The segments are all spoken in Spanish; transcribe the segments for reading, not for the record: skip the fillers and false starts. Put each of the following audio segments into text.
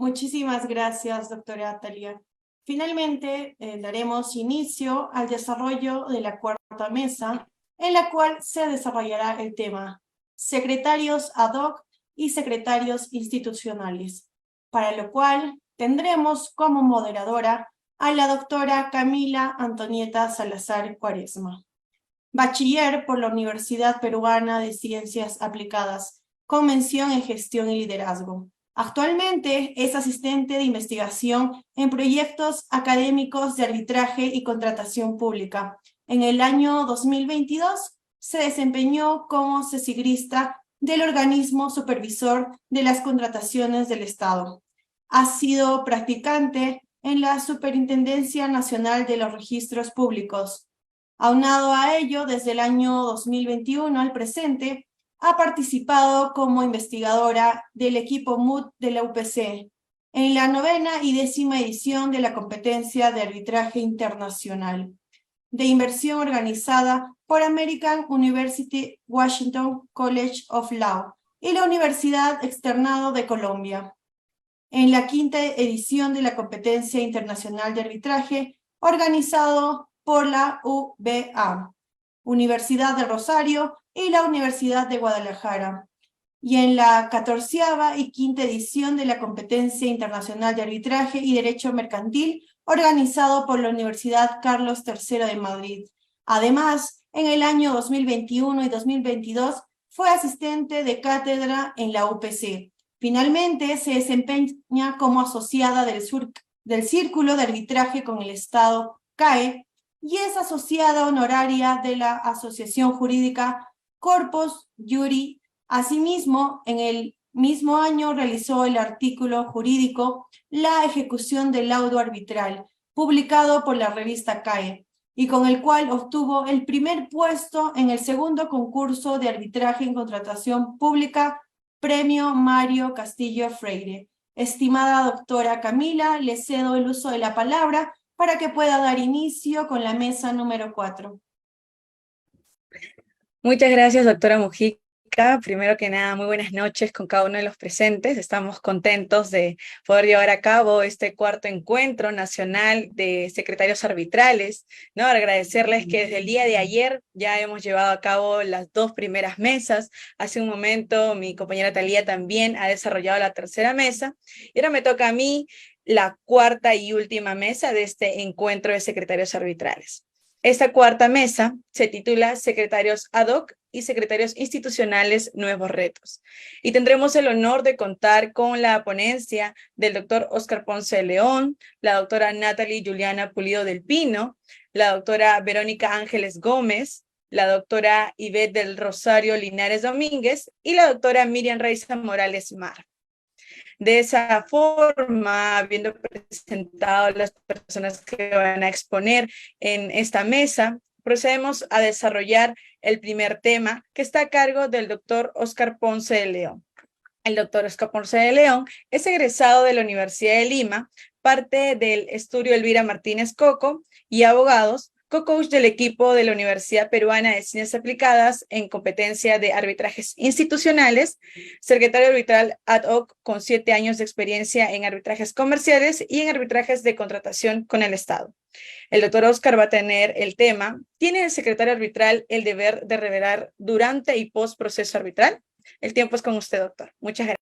Muchísimas gracias, doctora Talia. Finalmente, daremos inicio al desarrollo de la cuarta mesa, en la cual se desarrollará el tema secretarios ad hoc y secretarios institucionales, para lo cual tendremos como moderadora a la doctora Camila Antonieta Salazar Cuaresma, bachiller por la Universidad Peruana de Ciencias Aplicadas, con mención en Gestión y Liderazgo. Actualmente es asistente de investigación en proyectos académicos de arbitraje y contratación pública. En el año 2022 se desempeñó como cesigrista del organismo supervisor de las contrataciones del Estado. Ha sido practicante en la Superintendencia Nacional de los Registros Públicos. Aunado a ello, desde el año 2021 al presente, ha participado como investigadora del equipo MUD de la UPC en la 9ª y 10ª edición de la competencia de arbitraje internacional de inversión organizada por American University Washington College of Law y la Universidad Externado de Colombia, en la 5ª edición de la competencia internacional de arbitraje organizado por la UBA, Universidad de Rosario y la Universidad de Guadalajara, y en la 14ª y 5ª edición de la competencia internacional de arbitraje y derecho mercantil organizado por la Universidad Carlos III de Madrid. Además, en el año 2021 y 2022 fue asistente de cátedra en la UPC. Finalmente, se desempeña como asociada del Círculo de Arbitraje con el Estado, CAE, y es asociada honoraria de la Asociación Jurídica Corpus Juris. Asimismo, en el mismo año realizó el artículo jurídico La ejecución del laudo arbitral, publicado por la revista CAE, y con el cual obtuvo el primer puesto en el segundo concurso de arbitraje en contratación pública, Premio Mario Castillo Freire. Estimada doctora Camila, le cedo el uso de la palabra para que pueda dar inicio con la mesa número 4. Muchas gracias, doctora Mujica. Primero que nada, muy buenas noches con cada uno de los presentes. Estamos contentos de poder llevar a cabo este cuarto encuentro nacional de secretarios arbitrales, ¿no? Agradecerles que desde el día de ayer ya hemos llevado a cabo las 2 primeras mesas. Hace un momento mi compañera Talía también ha desarrollado la 3ª mesa. Y ahora me toca a mí la 4ª y última mesa de este encuentro de secretarios arbitrales. Esta 4ª mesa se titula Secretarios ad hoc y Secretarios Institucionales Nuevos Retos. Y tendremos el honor de contar con la ponencia del doctor Óscar Ponce de León, la doctora Natalie Juliana Pulido del Pino, la doctora Verónica Ángeles Gómez, la doctora Ivette del Rosario Linares Domínguez y la doctora Miriam Raiza Morales Mar. De esa forma, habiendo presentado a las personas que van a exponer en esta mesa, procedemos a desarrollar el primer tema que está a cargo del doctor Óscar Ponce de León. El doctor Óscar Ponce de León es egresado de la Universidad de Lima, parte del estudio Elvira Martínez Coco y abogados, co-coach del equipo de la Universidad Peruana de Ciencias Aplicadas en competencia de arbitrajes institucionales, secretario arbitral ad hoc con 7 años de experiencia en arbitrajes comerciales y en arbitrajes de contratación con el Estado. El doctor Óscar va a tener el tema, ¿tiene el secretario arbitral el deber de revelar durante y post proceso arbitral? El tiempo es con usted, doctor. Muchas gracias.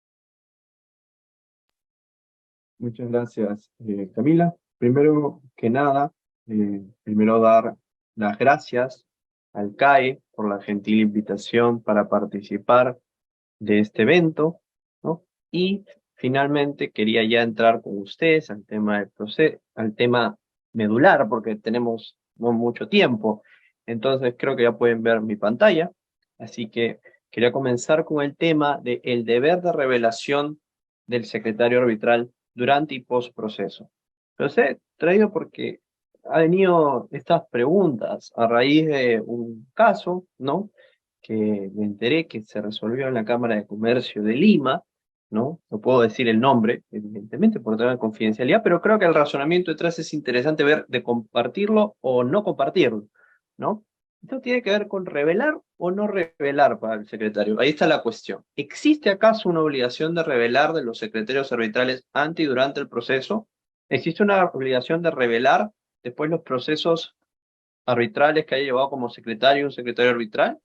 Muchas gracias, Camila. Primero que nada, primero dar las gracias al CAE por la gentil invitación para participar de este evento, ¿no? Y finalmente quería ya entrar con ustedes al tema del proceso, al tema medular, porque tenemos no mucho tiempo. Entonces creo que ya pueden ver mi pantalla. Así que quería comenzar con el tema del deber de revelación del secretario arbitral durante y post proceso. Los he traído porque ha venido estas preguntas a raíz de un caso, ¿no? Que me enteré que se resolvió en la Cámara de Comercio de Lima, ¿no? No puedo decir el nombre, evidentemente, por tema de confidencialidad, pero creo que el razonamiento detrás es interesante ver de compartirlo o no compartirlo, ¿no? Esto tiene que ver con revelar o no revelar para el secretario. Ahí está la cuestión. ¿Existe acaso una obligación de revelar de los secretarios arbitrales antes y durante el proceso? ¿Existe una obligación de revelar después los procesos arbitrales que haya llevado como secretario un secretario arbitral?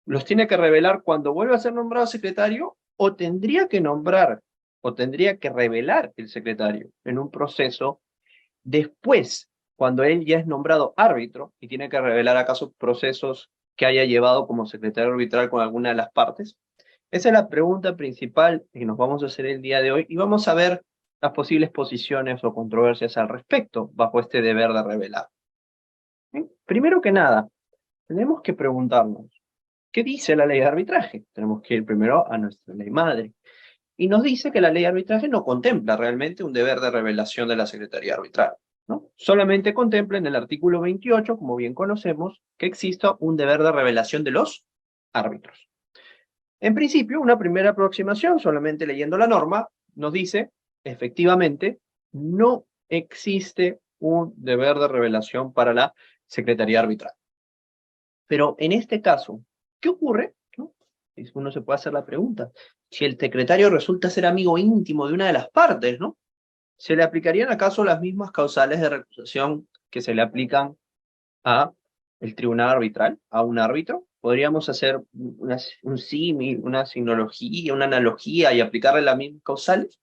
¿Los tiene que revelar cuando vuelva a ser nombrado secretario o tendría que nombrar o tendría que revelar el secretario en un proceso después, cuando él ya es nombrado árbitro y tiene que revelar acaso procesos que haya llevado como secretario arbitral con alguna de las partes? Esa es la pregunta principal que nos vamos a hacer el día de hoy y vamos a ver las posibles posiciones o controversias al respecto bajo este deber de revelar. Bien, primero que nada, tenemos que preguntarnos, ¿qué dice la ley de arbitraje? Tenemos que ir primero a nuestra ley madre. Y nos dice que la ley de arbitraje no contempla realmente un deber de revelación de la Secretaría Arbitral, ¿no? Solamente contempla en el artículo 28, como bien conocemos, que exista un deber de revelación de los árbitros. En principio, una primera aproximación, solamente leyendo la norma, nos dice, efectivamente, no existe un deber de revelación para la Secretaría Arbitral. Pero en este caso, ¿qué ocurre? ¿No? Uno se puede hacer la pregunta. Si el secretario resulta ser amigo íntimo de una de las partes, ¿no? ¿Se le aplicarían acaso las mismas causales de recusación que se le aplican a el tribunal arbitral, a un árbitro? ¿Podríamos hacer un símil, una sinología, una analogía y aplicarle las mismas causales?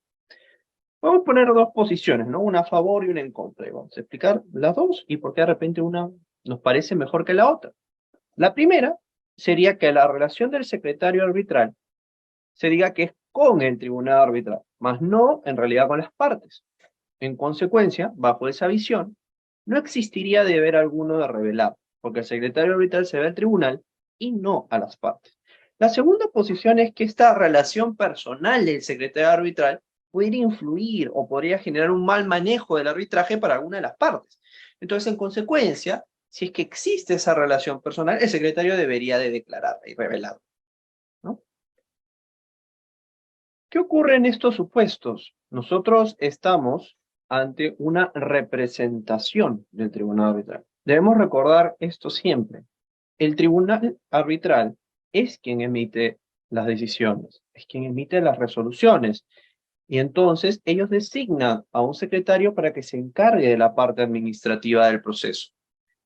Vamos a poner dos posiciones, ¿no? Una a favor y una en contra. Y vamos a explicar las dos y por qué de repente una nos parece mejor que la otra. La primera sería que la relación del secretario arbitral se diga que es con el tribunal arbitral, más no en realidad con las partes. En consecuencia, bajo esa visión, no existiría deber alguno de revelar, porque el secretario arbitral se ve al tribunal y no a las partes. La segunda posición es que esta relación personal del secretario arbitral pudiera influir o podría generar un mal manejo del arbitraje para alguna de las partes. Entonces, en consecuencia, si es que existe esa relación personal, el secretario debería de declararla y revelarla, ¿no? ¿Qué ocurre en estos supuestos? Nosotros estamos ante una representación del tribunal arbitral. Debemos recordar esto siempre. El tribunal arbitral es quien emite las decisiones, es quien emite las resoluciones. Y entonces ellos designan a un secretario para que se encargue de la parte administrativa del proceso.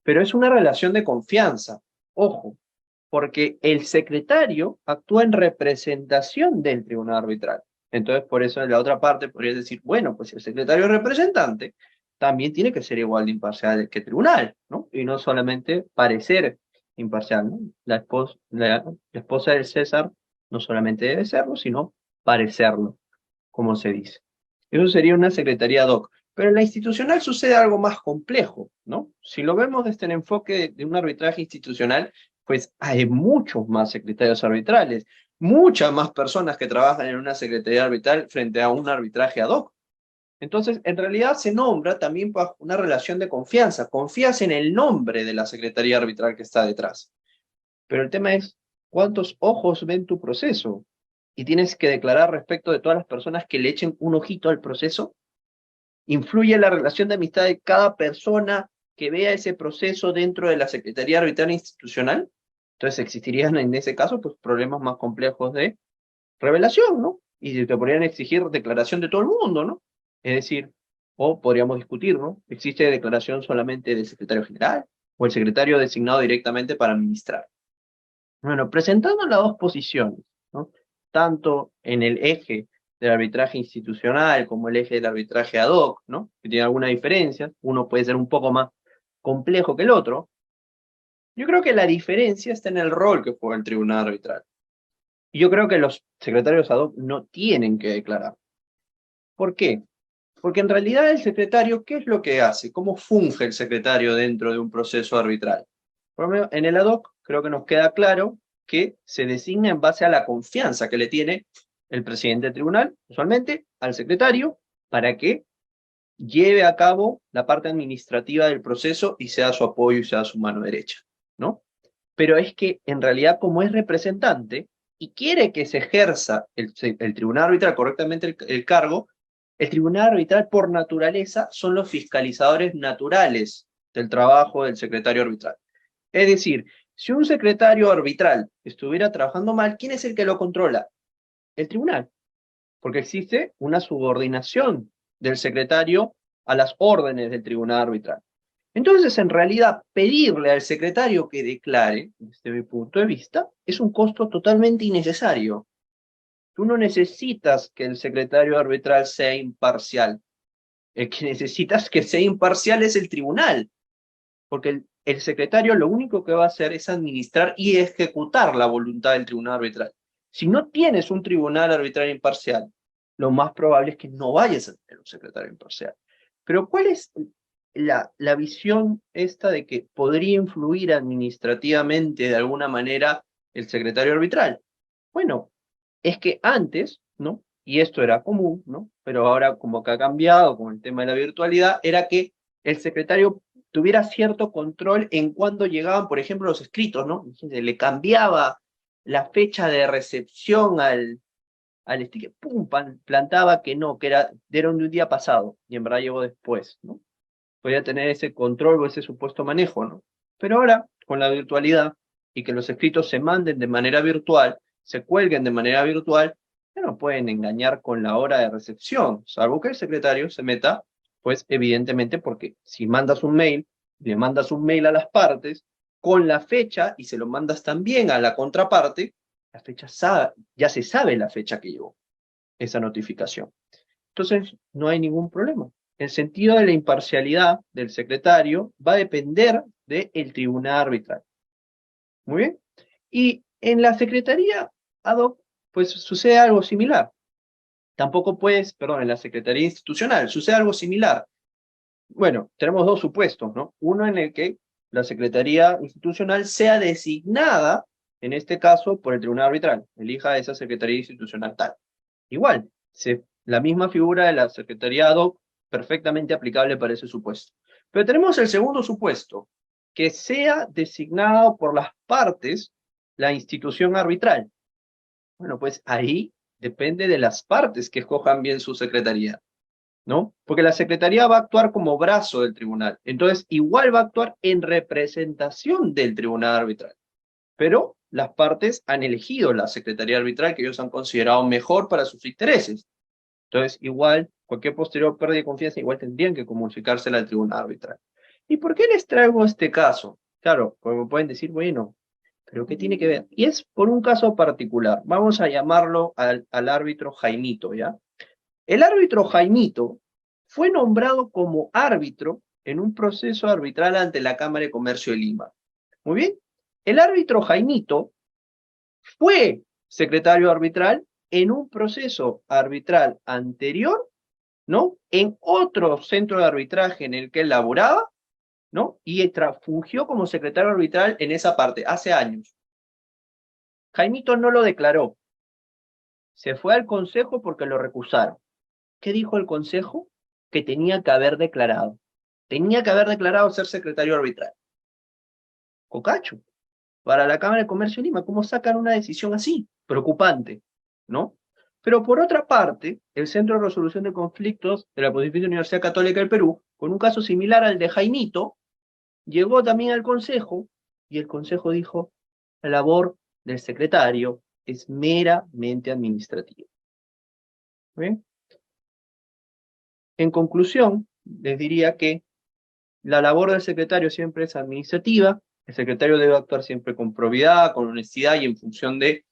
Pero es una relación de confianza. Ojo, porque el secretario actúa en representación del tribunal arbitral. Entonces, por eso en la otra parte podrías decir, bueno, pues si el secretario es representante, también tiene que ser igual de imparcial que el tribunal, ¿no? Y no solamente parecer imparcial, ¿no? La esposa del César no solamente debe serlo, sino parecerlo, como se dice. Eso sería una secretaría ad hoc. Pero en la institucional sucede algo más complejo, ¿no? Si lo vemos desde el enfoque de un arbitraje institucional, pues hay muchos más secretarios arbitrales, muchas más personas que trabajan en una secretaría arbitral frente a un arbitraje ad hoc. Entonces, en realidad se nombra también bajo una relación de confianza. Confías en el nombre de la secretaría arbitral que está detrás. Pero el tema es, ¿cuántos ojos ven tu proceso? Y tienes que declarar respecto de todas las personas que le echen un ojito al proceso. ¿Influye la relación de amistad de cada persona que vea ese proceso dentro de la Secretaría Arbitral Institucional? Entonces existirían en ese caso pues problemas más complejos de revelación, ¿no? Y te podrían exigir declaración de todo el mundo, ¿no? Es decir, o podríamos discutir, ¿no? ¿Existe declaración solamente del secretario general o el secretario designado directamente para administrar? Bueno, presentando las dos posiciones, ¿no? Tanto en el eje del arbitraje institucional como el eje del arbitraje ad hoc, ¿no? Que tiene alguna diferencia, uno puede ser un poco más complejo que el otro. Yo creo que la diferencia está en el rol que juega el tribunal arbitral. Y yo creo que los secretarios ad hoc no tienen que declarar. ¿Por qué? Porque en realidad el secretario, ¿qué es lo que hace? ¿Cómo funge el secretario dentro de un proceso arbitral? Por lo menos en el ad hoc creo que nos queda claro que se designa en base a la confianza que le tiene el presidente del tribunal, usualmente, al secretario, para que lleve a cabo la parte administrativa del proceso y sea su apoyo y sea su mano derecha, ¿no? Pero es que en realidad como es representante y quiere que se ejerza el tribunal arbitral correctamente el cargo, el tribunal arbitral por naturaleza son los fiscalizadores naturales del trabajo del secretario arbitral. Es decir, si un secretario arbitral estuviera trabajando mal, ¿quién es el que lo controla? El tribunal, porque existe una subordinación del secretario a las órdenes del tribunal arbitral. Entonces, en realidad, pedirle al secretario que declare, desde mi punto de vista, es un costo totalmente innecesario. Tú no necesitas que el secretario arbitral sea imparcial. El que necesitas que sea imparcial es el tribunal, porque el secretario lo único que va a hacer es administrar y ejecutar la voluntad del tribunal arbitral. Si no tienes un tribunal arbitral imparcial, lo más probable es que no vayas a tener un secretario imparcial. Pero ¿cuál es la visión esta de que podría influir administrativamente de alguna manera el secretario arbitral? Bueno, es que antes, ¿no? Y esto era común, ¿no? Pero ahora como que ha cambiado con el tema de la virtualidad, era que el secretario tuviera cierto control en cuando llegaban, por ejemplo, los escritos, ¿no? Le cambiaba la fecha de recepción al sticker, pum, plantaba que no, que era de un día pasado, y en verdad llegó después, ¿no? Podía tener ese control o ese supuesto manejo, ¿no? Pero ahora, con la virtualidad, y que los escritos se manden de manera virtual, se cuelguen de manera virtual, ya no pueden engañar con la hora de recepción, salvo que el secretario se meta, pues evidentemente, porque si mandas un mail, le mandas un mail a las partes con la fecha y se lo mandas también a la contraparte, la fecha ya se sabe la fecha que llegó esa notificación. Entonces, no hay ningún problema. El sentido de la imparcialidad del secretario va a depender del tribunal arbitral. Muy bien. Y en la Secretaría ad hoc, pues sucede algo similar. Tampoco puedes, perdón, en la Secretaría Institucional sucede algo similar. Bueno, tenemos dos supuestos, ¿no? Uno en el que la Secretaría Institucional sea designada, en este caso, por el tribunal arbitral. Elija esa Secretaría Institucional tal. Igual, la misma figura de la Secretaría ad hoc, perfectamente aplicable para ese supuesto. Pero tenemos el segundo supuesto, que sea designado por las partes la institución arbitral. Bueno, pues ahí depende de las partes que escojan bien su secretaría, ¿no? Porque la secretaría va a actuar como brazo del tribunal, entonces igual va a actuar en representación del tribunal arbitral. Pero las partes han elegido la secretaría arbitral que ellos han considerado mejor para sus intereses. Entonces, igual, cualquier posterior pérdida de confianza, igual tendrían que comunicársela al tribunal arbitral. ¿Y por qué les traigo este caso? Claro, como pueden decir, bueno, pero ¿qué tiene que ver? Y es por un caso particular. Vamos a llamarlo al árbitro Jaimito, ¿ya? El árbitro Jaimito fue nombrado como árbitro en un proceso arbitral ante la Cámara de Comercio de Lima. Muy bien. El árbitro Jaimito fue secretario arbitral en un proceso arbitral anterior, ¿no? En otro centro de arbitraje en el que él laboraba, ¿no? Y fungió como secretario arbitral en esa parte, hace años. Jaimito no lo declaró. Se fue al consejo porque lo recusaron. ¿Qué dijo el consejo? Que tenía que haber declarado. Tenía que haber declarado ser secretario arbitral. Cocacho. Para la Cámara de Comercio de Lima, ¿cómo sacan una decisión así? Preocupante, ¿no? Pero por otra parte, el Centro de Resolución de Conflictos de la Pontificia Universidad Católica del Perú, con un caso similar al de Jaimito, llegó también al Consejo, y el Consejo dijo, la labor del secretario es meramente administrativa. ¿Bien? En conclusión, les diría que la labor del secretario siempre es administrativa, el secretario debe actuar siempre con probidad, con honestidad y en función de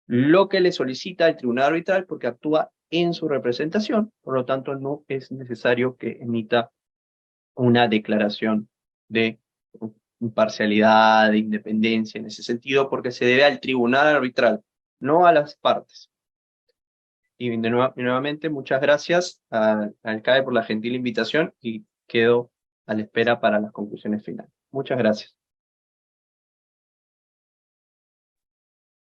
lo que le solicita el tribunal arbitral porque actúa en su representación, por lo tanto no es necesario que emita una declaración de imparcialidad, de independencia en ese sentido, porque se debe al tribunal arbitral, no a las partes. Y nuevamente, muchas gracias al CAE por la gentil invitación y quedo a la espera para las conclusiones finales. Muchas gracias.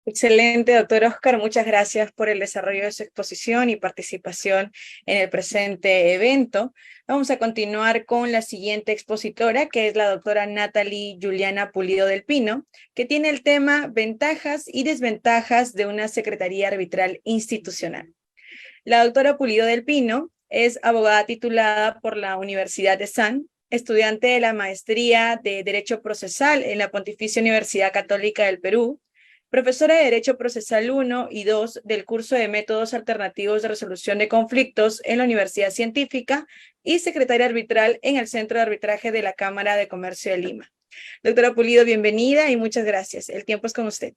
Excelente, doctor Oscar. Muchas gracias por el desarrollo de su exposición y participación en el presente evento. Vamos a continuar con la siguiente expositora, que es la doctora Natalie Juliana Pulido del Pino, que tiene el tema Ventajas y desventajas de una Secretaría Arbitral Institucional. La doctora Pulido del Pino es abogada titulada por la Universidad de San, estudiante de la Maestría de Derecho Procesal en la Pontificia Universidad Católica del Perú, profesora de Derecho Procesal 1 y 2 del curso de Métodos Alternativos de Resolución de Conflictos en la Universidad Científica y secretaria arbitral en el Centro de Arbitraje de la Cámara de Comercio de Lima. Doctora Pulido, bienvenida y muchas gracias. El tiempo es con usted.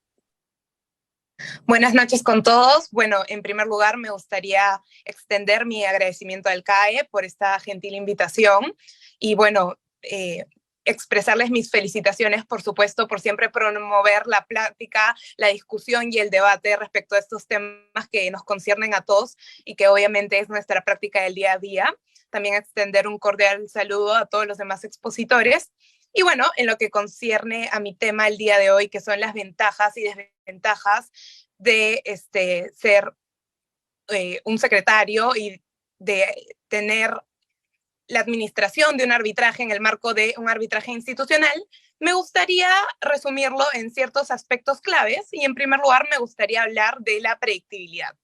Buenas noches con todos. Bueno, en primer lugar me gustaría extender mi agradecimiento al CAE por esta gentil invitación y bueno, expresarles mis felicitaciones, por supuesto, por siempre promover la plática, la discusión y el debate respecto a estos temas que nos conciernen a todos y que obviamente es nuestra práctica del día a día. También extender un cordial saludo a todos los demás expositores. Y bueno, en lo que concierne a mi tema el día de hoy, que son las ventajas y desventajas de ser un secretario y de tener la administración de un arbitraje en el marco de un arbitraje institucional, me gustaría resumirlo en ciertos aspectos claves y en primer lugar me gustaría hablar de la predictibilidad.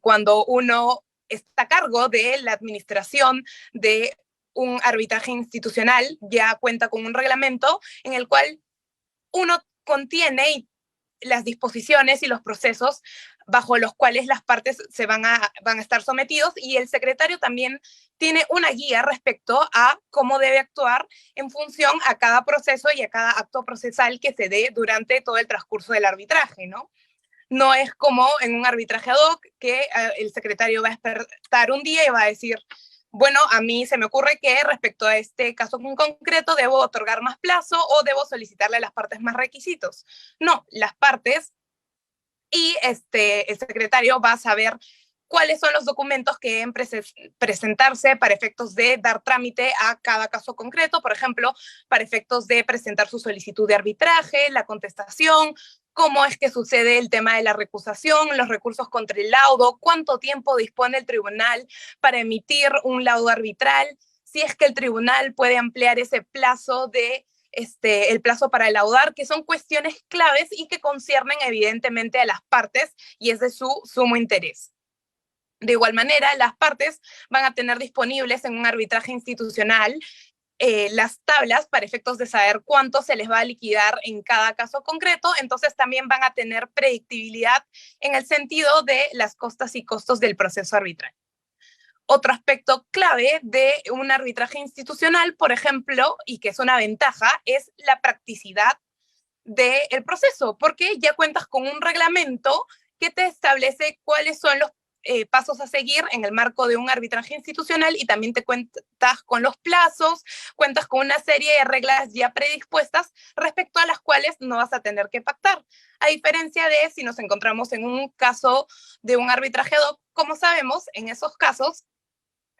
Cuando uno está a cargo de la administración de un arbitraje institucional, ya cuenta con un reglamento en el cual uno contiene las disposiciones y los procesos bajo los cuales las partes se van a estar sometidos y el secretario también tiene una guía respecto a cómo debe actuar en función a cada proceso y a cada acto procesal que se dé durante todo el transcurso del arbitraje, ¿no? No es como en un arbitraje ad hoc que el secretario va a despertar un día y va a decir, bueno, a mí se me ocurre que respecto a este caso en concreto debo otorgar más plazo o debo solicitarle a las partes más requisitos. No, las partes y el secretario va a saber cuáles son los documentos que deben presentarse para efectos de dar trámite a cada caso concreto, por ejemplo, para efectos de presentar su solicitud de arbitraje, la contestación, cómo es que sucede el tema de la recusación, los recursos contra el laudo, cuánto tiempo dispone el tribunal para emitir un laudo arbitral, si es que el tribunal puede ampliar ese plazo de el plazo para laudar, que son cuestiones claves y que conciernen evidentemente a las partes y es de su sumo interés. De igual manera, las partes van a tener disponibles en un arbitraje institucional las tablas para efectos de saber cuánto se les va a liquidar en cada caso concreto, entonces también van a tener predictibilidad en el sentido de las costas y costos del proceso arbitral. Otro aspecto clave de un arbitraje institucional, por ejemplo, y que es una ventaja, es la practicidad del proceso, porque ya cuentas con un reglamento que te establece cuáles son los pasos a seguir en el marco de un arbitraje institucional y también te cuentas con los plazos, cuentas con una serie de reglas ya predispuestas respecto a las cuales no vas a tener que pactar. A diferencia de si nos encontramos en un caso de un arbitraje ad hoc, como sabemos, en esos casos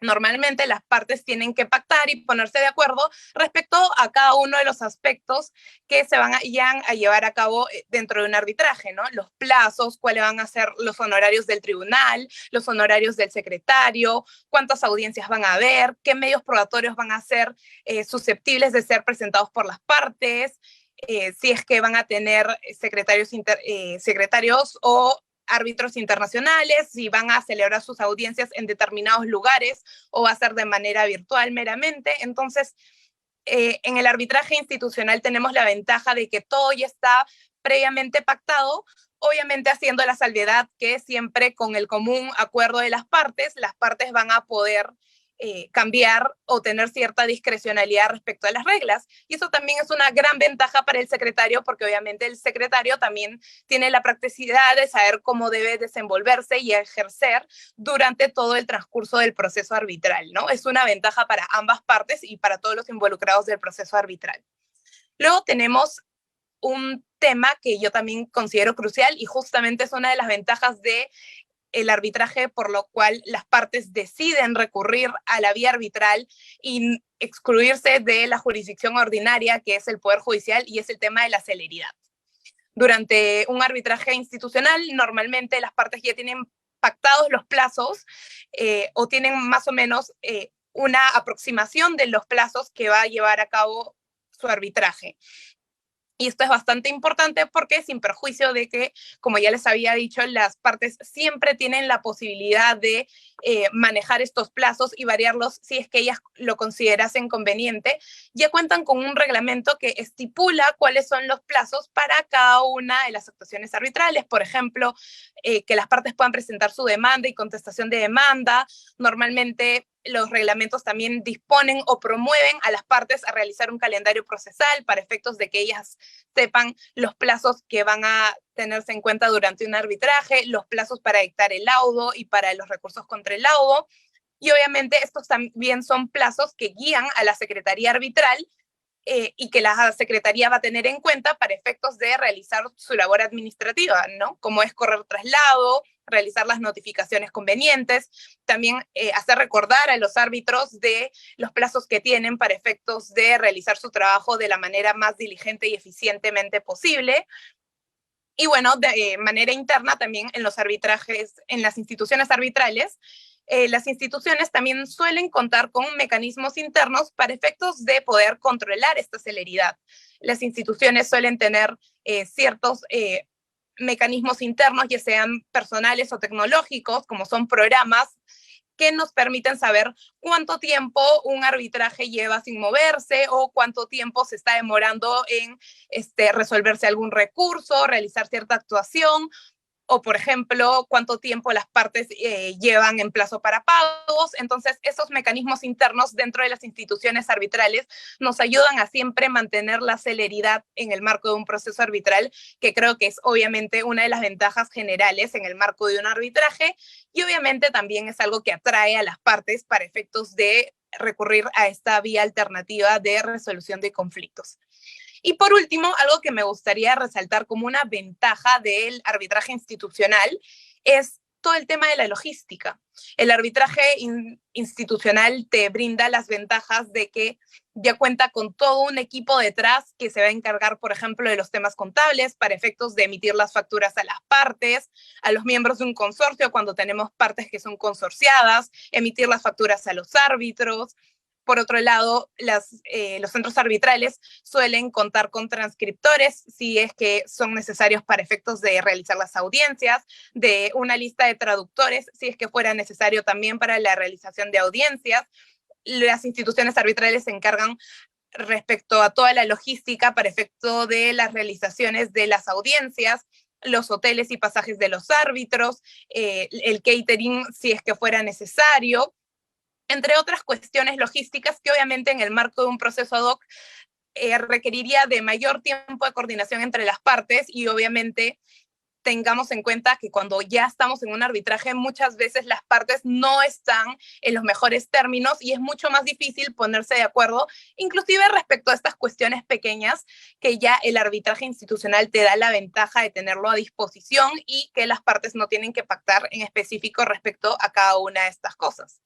normalmente las partes tienen que pactar y ponerse de acuerdo respecto a cada uno de los aspectos que se van a llevar a cabo dentro de un arbitraje, ¿no? Los plazos, cuáles van a ser los honorarios del tribunal, los honorarios del secretario, cuántas audiencias van a haber, qué medios probatorios van a ser susceptibles de ser presentados por las partes, si es que van a tener secretarios o árbitros internacionales, si van a celebrar sus audiencias en determinados lugares o va a ser de manera virtual meramente. Entonces, en el arbitraje institucional tenemos la ventaja de que todo ya está previamente pactado, obviamente haciendo la salvedad que siempre con el común acuerdo de las partes van a poder cambiar o tener cierta discrecionalidad respecto a las reglas. Y eso también es una gran ventaja para el secretario, porque obviamente el secretario también tiene la practicidad de saber cómo debe desenvolverse y ejercer durante todo el transcurso del proceso arbitral, ¿no? Es una ventaja para ambas partes y para todos los involucrados del proceso arbitral. Luego tenemos un tema que yo también considero crucial y justamente es una de las ventajas de el arbitraje, por lo cual las partes deciden recurrir a la vía arbitral y excluirse de la jurisdicción ordinaria, que es el Poder Judicial, y es el tema de la celeridad. Durante un arbitraje institucional, normalmente las partes ya tienen pactados los plazos o tienen más o menos una aproximación de los plazos que va a llevar a cabo su arbitraje. Y esto es bastante importante porque, sin perjuicio de que, como ya les había dicho, las partes siempre tienen la posibilidad de manejar estos plazos y variarlos si es que ellas lo considerasen conveniente, ya cuentan con un reglamento que estipula cuáles son los plazos para cada una de las actuaciones arbitrales. Por ejemplo, que las partes puedan presentar su demanda y contestación de demanda. Normalmente los reglamentos también disponen o promueven a las partes a realizar un calendario procesal para efectos de que ellas sepan los plazos que van a tenerse en cuenta durante un arbitraje, los plazos para dictar el laudo y para los recursos contra el laudo. Y obviamente estos también son plazos que guían a la Secretaría Arbitral y que la Secretaría va a tener en cuenta para efectos de realizar su labor administrativa, ¿no? Como es correr traslado, realizar las notificaciones convenientes, también hacer recordar a los árbitros de los plazos que tienen para efectos de realizar su trabajo de la manera más diligente y eficientemente posible. Y bueno, de manera interna también en los arbitrajes, en las instituciones arbitrales, las instituciones también suelen contar con mecanismos internos para efectos de poder controlar esta celeridad. Las instituciones suelen tener ciertos mecanismos internos, ya sean personales o tecnológicos, como son programas que nos permiten saber cuánto tiempo un arbitraje lleva sin moverse o cuánto tiempo se está demorando en resolverse algún recurso, realizar cierta actuación, o por ejemplo, cuánto tiempo las partes llevan en plazo para pagos. Entonces, esos mecanismos internos dentro de las instituciones arbitrales nos ayudan a siempre mantener la celeridad en el marco de un proceso arbitral, que creo que es obviamente una de las ventajas generales en el marco de un arbitraje, y obviamente también es algo que atrae a las partes para efectos de recurrir a esta vía alternativa de resolución de conflictos. Y por último, algo que me gustaría resaltar como una ventaja del arbitraje institucional es todo el tema de la logística. El arbitraje institucional te brinda las ventajas de que ya cuenta con todo un equipo detrás que se va a encargar, por ejemplo, de los temas contables para efectos de emitir las facturas a las partes, a los miembros de un consorcio cuando tenemos partes que son consorciadas, emitir las facturas a los árbitros. Por otro lado, los centros arbitrales suelen contar con transcriptores si es que son necesarios para efectos de realizar las audiencias, de una lista de traductores si es que fuera necesario también para la realización de audiencias. Las instituciones arbitrales se encargan respecto a toda la logística para efecto de las realizaciones de las audiencias, los hoteles y pasajes de los árbitros, el catering si es que fuera necesario, entre otras cuestiones logísticas que obviamente en el marco de un proceso ad hoc requeriría de mayor tiempo de coordinación entre las partes, y obviamente tengamos en cuenta que cuando ya estamos en un arbitraje muchas veces las partes no están en los mejores términos y es mucho más difícil ponerse de acuerdo, inclusive respecto a estas cuestiones pequeñas que ya el arbitraje institucional te da la ventaja de tenerlo a disposición y que las partes no tienen que pactar en específico respecto a cada una de estas cosas.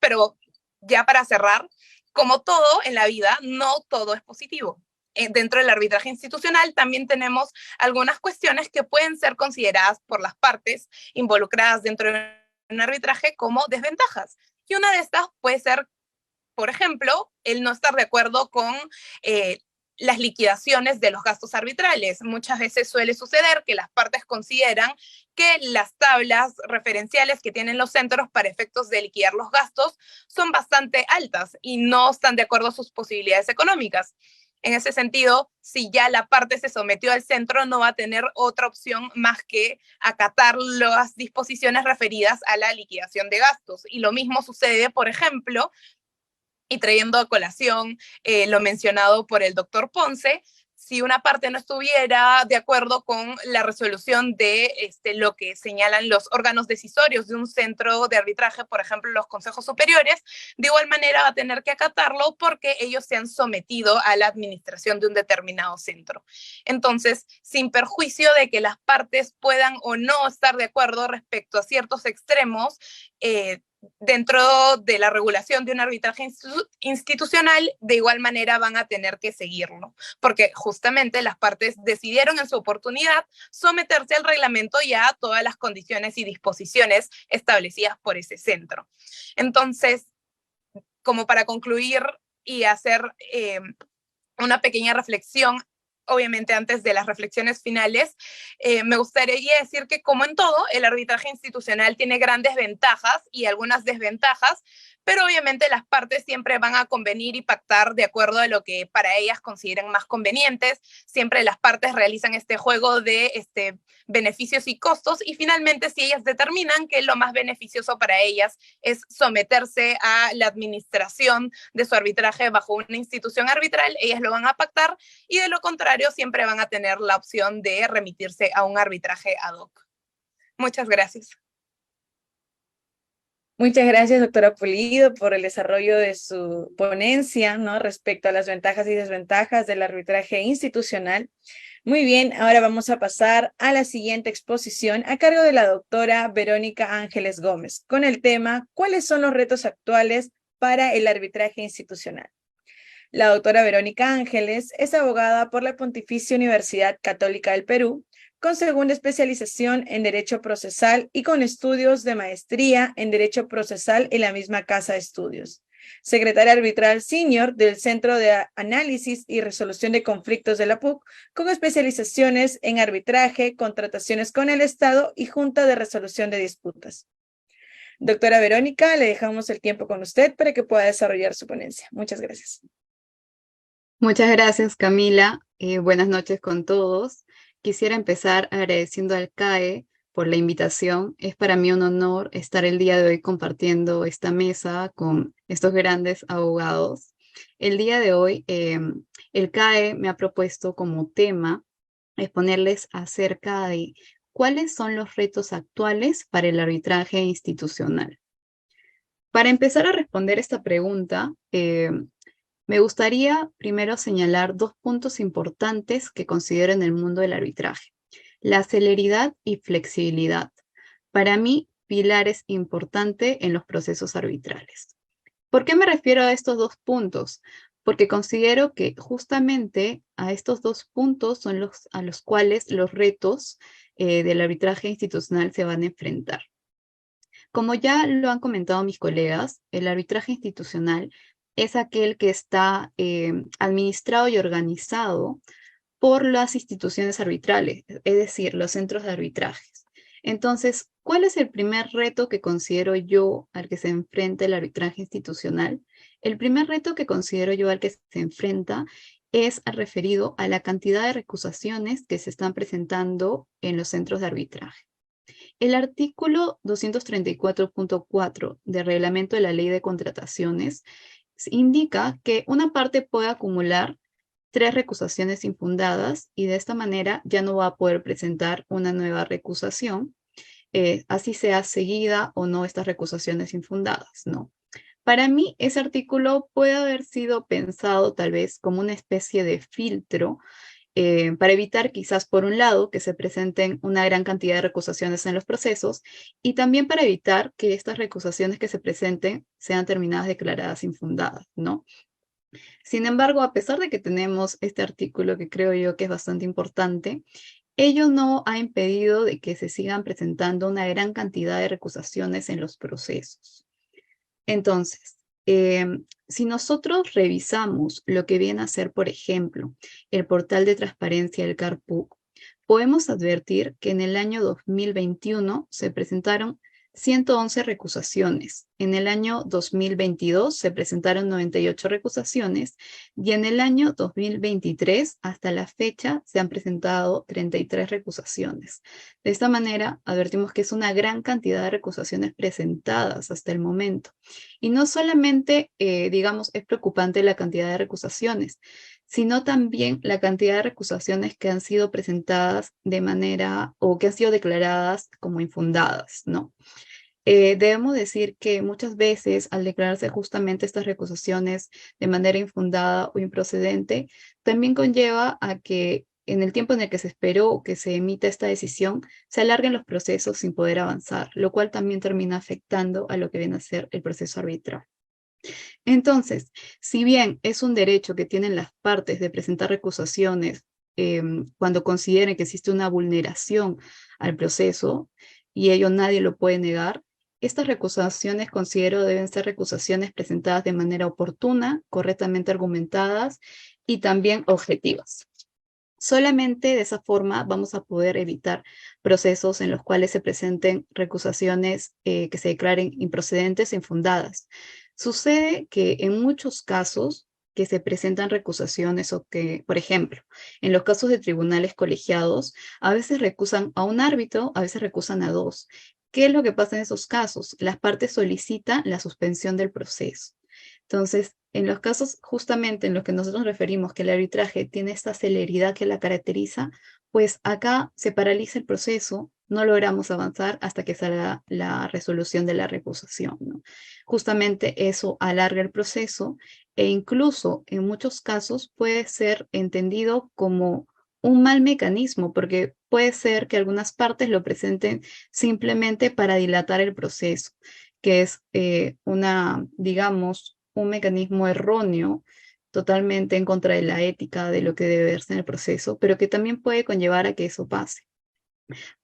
Pero ya para cerrar, como todo en la vida, no todo es positivo. Dentro del arbitraje institucional también tenemos algunas cuestiones que pueden ser consideradas por las partes involucradas dentro de un arbitraje como desventajas. Y una de estas puede ser, por ejemplo, el no estar de acuerdo con las liquidaciones de los gastos arbitrales. Muchas veces suele suceder que las partes consideran que las tablas referenciales que tienen los centros para efectos de liquidar los gastos son bastante altas y no están de acuerdo a sus posibilidades económicas. En ese sentido, si ya la parte se sometió al centro, no va a tener otra opción más que acatar las disposiciones referidas a la liquidación de gastos. Y lo mismo sucede, por ejemplo, y trayendo a colación lo mencionado por el doctor Ponce, si una parte no estuviera de acuerdo con la resolución de lo que señalan los órganos decisorios de un centro de arbitraje, por ejemplo, los consejos superiores, de igual manera va a tener que acatarlo porque ellos se han sometido a la administración de un determinado centro. Entonces, sin perjuicio de que las partes puedan o no estar de acuerdo respecto a ciertos extremos, dentro de la regulación de un arbitraje institucional, de igual manera van a tener que seguirlo, porque justamente las partes decidieron en su oportunidad someterse al reglamento y a todas las condiciones y disposiciones establecidas por ese centro. Entonces, como para concluir y hacer una pequeña reflexión obviamente antes de las reflexiones finales, me gustaría decir que como en todo, el arbitraje institucional tiene grandes ventajas y algunas desventajas, pero obviamente las partes siempre van a convenir y pactar de acuerdo a lo que para ellas consideren más convenientes. Siempre las partes realizan este juego de beneficios y costos y finalmente si ellas determinan que lo más beneficioso para ellas es someterse a la administración de su arbitraje bajo una institución arbitral, ellas lo van a pactar y de lo contrario siempre van a tener la opción de remitirse a un arbitraje ad hoc. Muchas gracias. Muchas gracias, doctora Pulido, por el desarrollo de su ponencia, ¿no? Respecto a las ventajas y desventajas del arbitraje institucional. Muy bien, ahora vamos a pasar a la siguiente exposición a cargo de la doctora Verónica Ángeles Gómez, con el tema ¿cuáles son los retos actuales para el arbitraje institucional? La doctora Verónica Ángeles es abogada por la Pontificia Universidad Católica del Perú, con segunda especialización en Derecho Procesal y con estudios de maestría en Derecho Procesal en la misma casa de estudios. Secretaria arbitral senior del Centro de Análisis y Resolución de Conflictos de la PUC, con especializaciones en arbitraje, contrataciones con el Estado y Junta de Resolución de Disputas. Doctora Verónica, le dejamos el tiempo con usted para que pueda desarrollar su ponencia. Muchas gracias. Muchas gracias, Camila. Buenas noches con todos. Quisiera empezar agradeciendo al CAE por la invitación. Es para mí un honor estar el día de hoy compartiendo esta mesa con estos grandes abogados. El día de hoy, el CAE me ha propuesto como tema exponerles acerca de cuáles son los retos actuales para el arbitraje institucional. Para empezar a responder esta pregunta, me gustaría primero señalar dos puntos importantes que considero en el mundo del arbitraje: la celeridad y flexibilidad. Para mí, pilares importantes en los procesos arbitrales. ¿Por qué me refiero a estos dos puntos? Porque considero que justamente a estos dos puntos son a los cuales los retos del arbitraje institucional se van a enfrentar. Como ya lo han comentado mis colegas, el arbitraje institucional es aquel que está administrado y organizado por las instituciones arbitrales, es decir, los centros de arbitrajes. Entonces, ¿cuál es el primer reto que considero yo al que se enfrenta el arbitraje institucional? El primer reto que considero yo al que se enfrenta es referido a la cantidad de recusaciones que se están presentando en los centros de arbitraje. El artículo 234.4 del Reglamento de la Ley de Contrataciones indica que una parte puede acumular 3 recusaciones infundadas y de esta manera ya no va a poder presentar una nueva recusación, así sea seguida o no estas recusaciones infundadas, ¿no? Para mí, ese artículo puede haber sido pensado tal vez como una especie de filtro para evitar quizás por un lado que se presenten una gran cantidad de recusaciones en los procesos y también para evitar que estas recusaciones que se presenten sean terminadas declaradas infundadas, ¿no? Sin embargo, a pesar de que tenemos este artículo que creo yo que es bastante importante, ello no ha impedido de que se sigan presentando una gran cantidad de recusaciones en los procesos. Entonces, si nosotros revisamos lo que viene a ser, por ejemplo, el portal de transparencia del CARPUC, podemos advertir que en el año 2021 se presentaron 111 recusaciones, en el año 2022 se presentaron 98 recusaciones y en el año 2023 hasta la fecha se han presentado 33 recusaciones. De esta manera advertimos que es una gran cantidad de recusaciones presentadas hasta el momento. Y no solamente, digamos, es preocupante la cantidad de recusaciones, sino también la cantidad de recusaciones que han sido presentadas de manera o que han sido declaradas como infundadas, ¿no? Debemos decir que muchas veces al declararse justamente estas recusaciones de manera infundada o improcedente, también conlleva a que en el tiempo en el que se esperó que se emita esta decisión, se alarguen los procesos sin poder avanzar, lo cual también termina afectando a lo que viene a ser el proceso arbitral. Entonces, si bien es un derecho que tienen las partes de presentar recusaciones cuando consideren que existe una vulneración al proceso, y ello nadie lo puede negar, estas recusaciones considero deben ser recusaciones presentadas de manera oportuna, correctamente argumentadas y también objetivas. Solamente de esa forma vamos a poder evitar procesos en los cuales se presenten recusaciones que se declaren improcedentes e infundadas. Sucede que en muchos casos que se presentan recusaciones o que, por ejemplo, en los casos de tribunales colegiados, a veces recusan a un árbitro, a veces recusan a dos. ¿Qué es lo que pasa en esos casos? Las partes solicitan la suspensión del proceso. Entonces, en los casos justamente en los que nosotros referimos que el arbitraje tiene esta celeridad que la caracteriza, pues acá se paraliza el proceso, no logramos avanzar hasta que salga la resolución de la recusación, ¿no? Justamente eso alarga el proceso e incluso en muchos casos puede ser entendido como un mal mecanismo, porque puede ser que algunas partes lo presenten simplemente para dilatar el proceso, que es digamos, un mecanismo erróneo, totalmente en contra de la ética de lo que debe verse en el proceso, pero que también puede conllevar a que eso pase.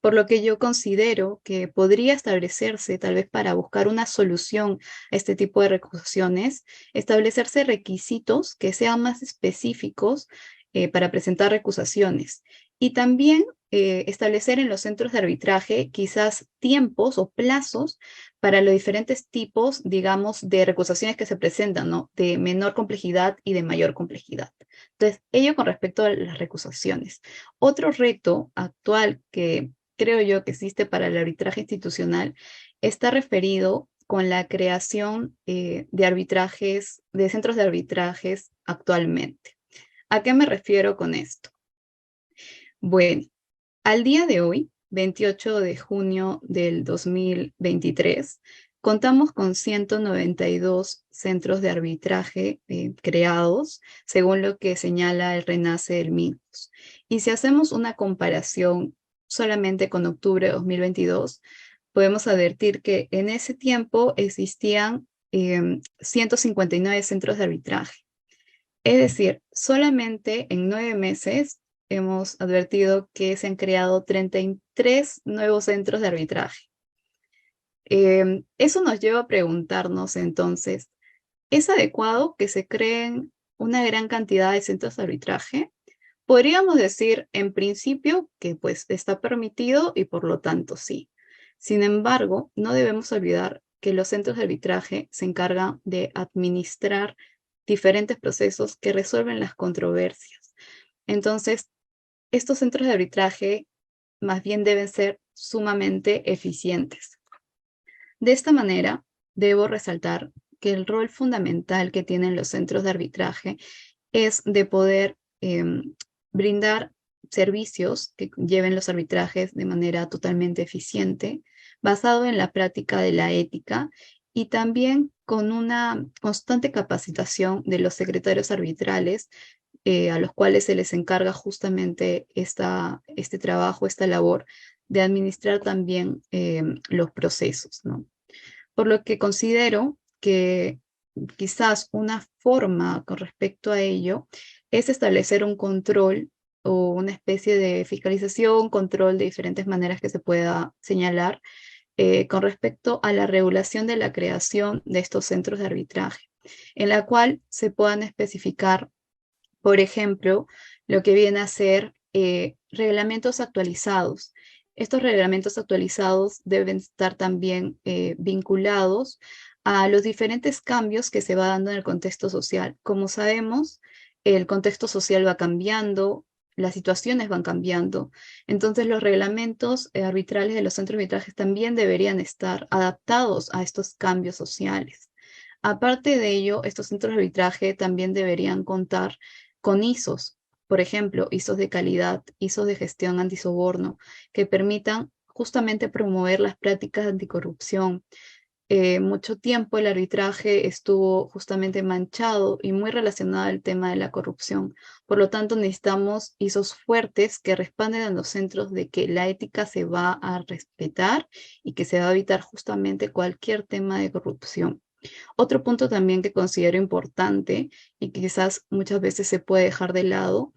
Por lo que yo considero que podría establecerse, tal vez para buscar una solución a este tipo de recusaciones, establecerse requisitos que sean más específicos para presentar recusaciones. Y también establecer en los centros de arbitraje quizás tiempos o plazos para los diferentes tipos, digamos, de recusaciones que se presentan, ¿no? De menor complejidad y de mayor complejidad. Entonces, ello con respecto a las recusaciones. Otro reto actual que creo yo que existe para el arbitraje institucional está referido con la creación de arbitrajes, de centros de arbitrajes actualmente. ¿A qué me refiero con esto? Bueno, al día de hoy, 28 de junio del 2023, contamos con 192 centros de arbitraje creados, según lo que señala el RENACE del MINUS. Y si hacemos una comparación solamente con octubre de 2022, podemos advertir que en ese tiempo existían 159 centros de arbitraje. Es decir, solamente en 9 meses hemos advertido que se han creado 33 nuevos centros de arbitraje. Eso nos lleva a preguntarnos entonces, ¿es adecuado que se creen una gran cantidad de centros de arbitraje? Podríamos decir en principio que pues está permitido y por lo tanto sí. Sin embargo, no debemos olvidar que los centros de arbitraje se encargan de administrar diferentes procesos que resuelven las controversias. Entonces, estos centros de arbitraje más bien deben ser sumamente eficientes. De esta manera, debo resaltar que el rol fundamental que tienen los centros de arbitraje es de poder brindar servicios que lleven los arbitrajes de manera totalmente eficiente, basado en la práctica de la ética y también con una constante capacitación de los secretarios arbitrales a los cuales se les encarga justamente este trabajo, esta labor de administrar también los procesos, ¿no? Por lo que considero que quizás una forma con respecto a ello es establecer un control o una especie de fiscalización, control de diferentes maneras que se pueda señalar con respecto a la regulación de la creación de estos centros de arbitraje, en la cual se puedan especificar, por ejemplo, lo que viene a ser reglamentos actualizados. Estos reglamentos actualizados deben estar también vinculados a los diferentes cambios que se va dando en el contexto social. Como sabemos, el contexto social va cambiando, las situaciones van cambiando. Entonces, los reglamentos arbitrales de los centros de arbitraje también deberían estar adaptados a estos cambios sociales. Aparte de ello, estos centros de arbitraje también deberían contar con ISOs, por ejemplo, ISOs de calidad, ISOs de gestión antisoborno, que permitan justamente promover las prácticas de anticorrupción. Mucho tiempo el arbitraje estuvo justamente manchado y muy relacionado al tema de la corrupción. Por lo tanto, necesitamos ISOs fuertes que respalden a los centros de que la ética se va a respetar y que se va a evitar justamente cualquier tema de corrupción. Otro punto también que considero importante y que quizás muchas veces se puede dejar de lado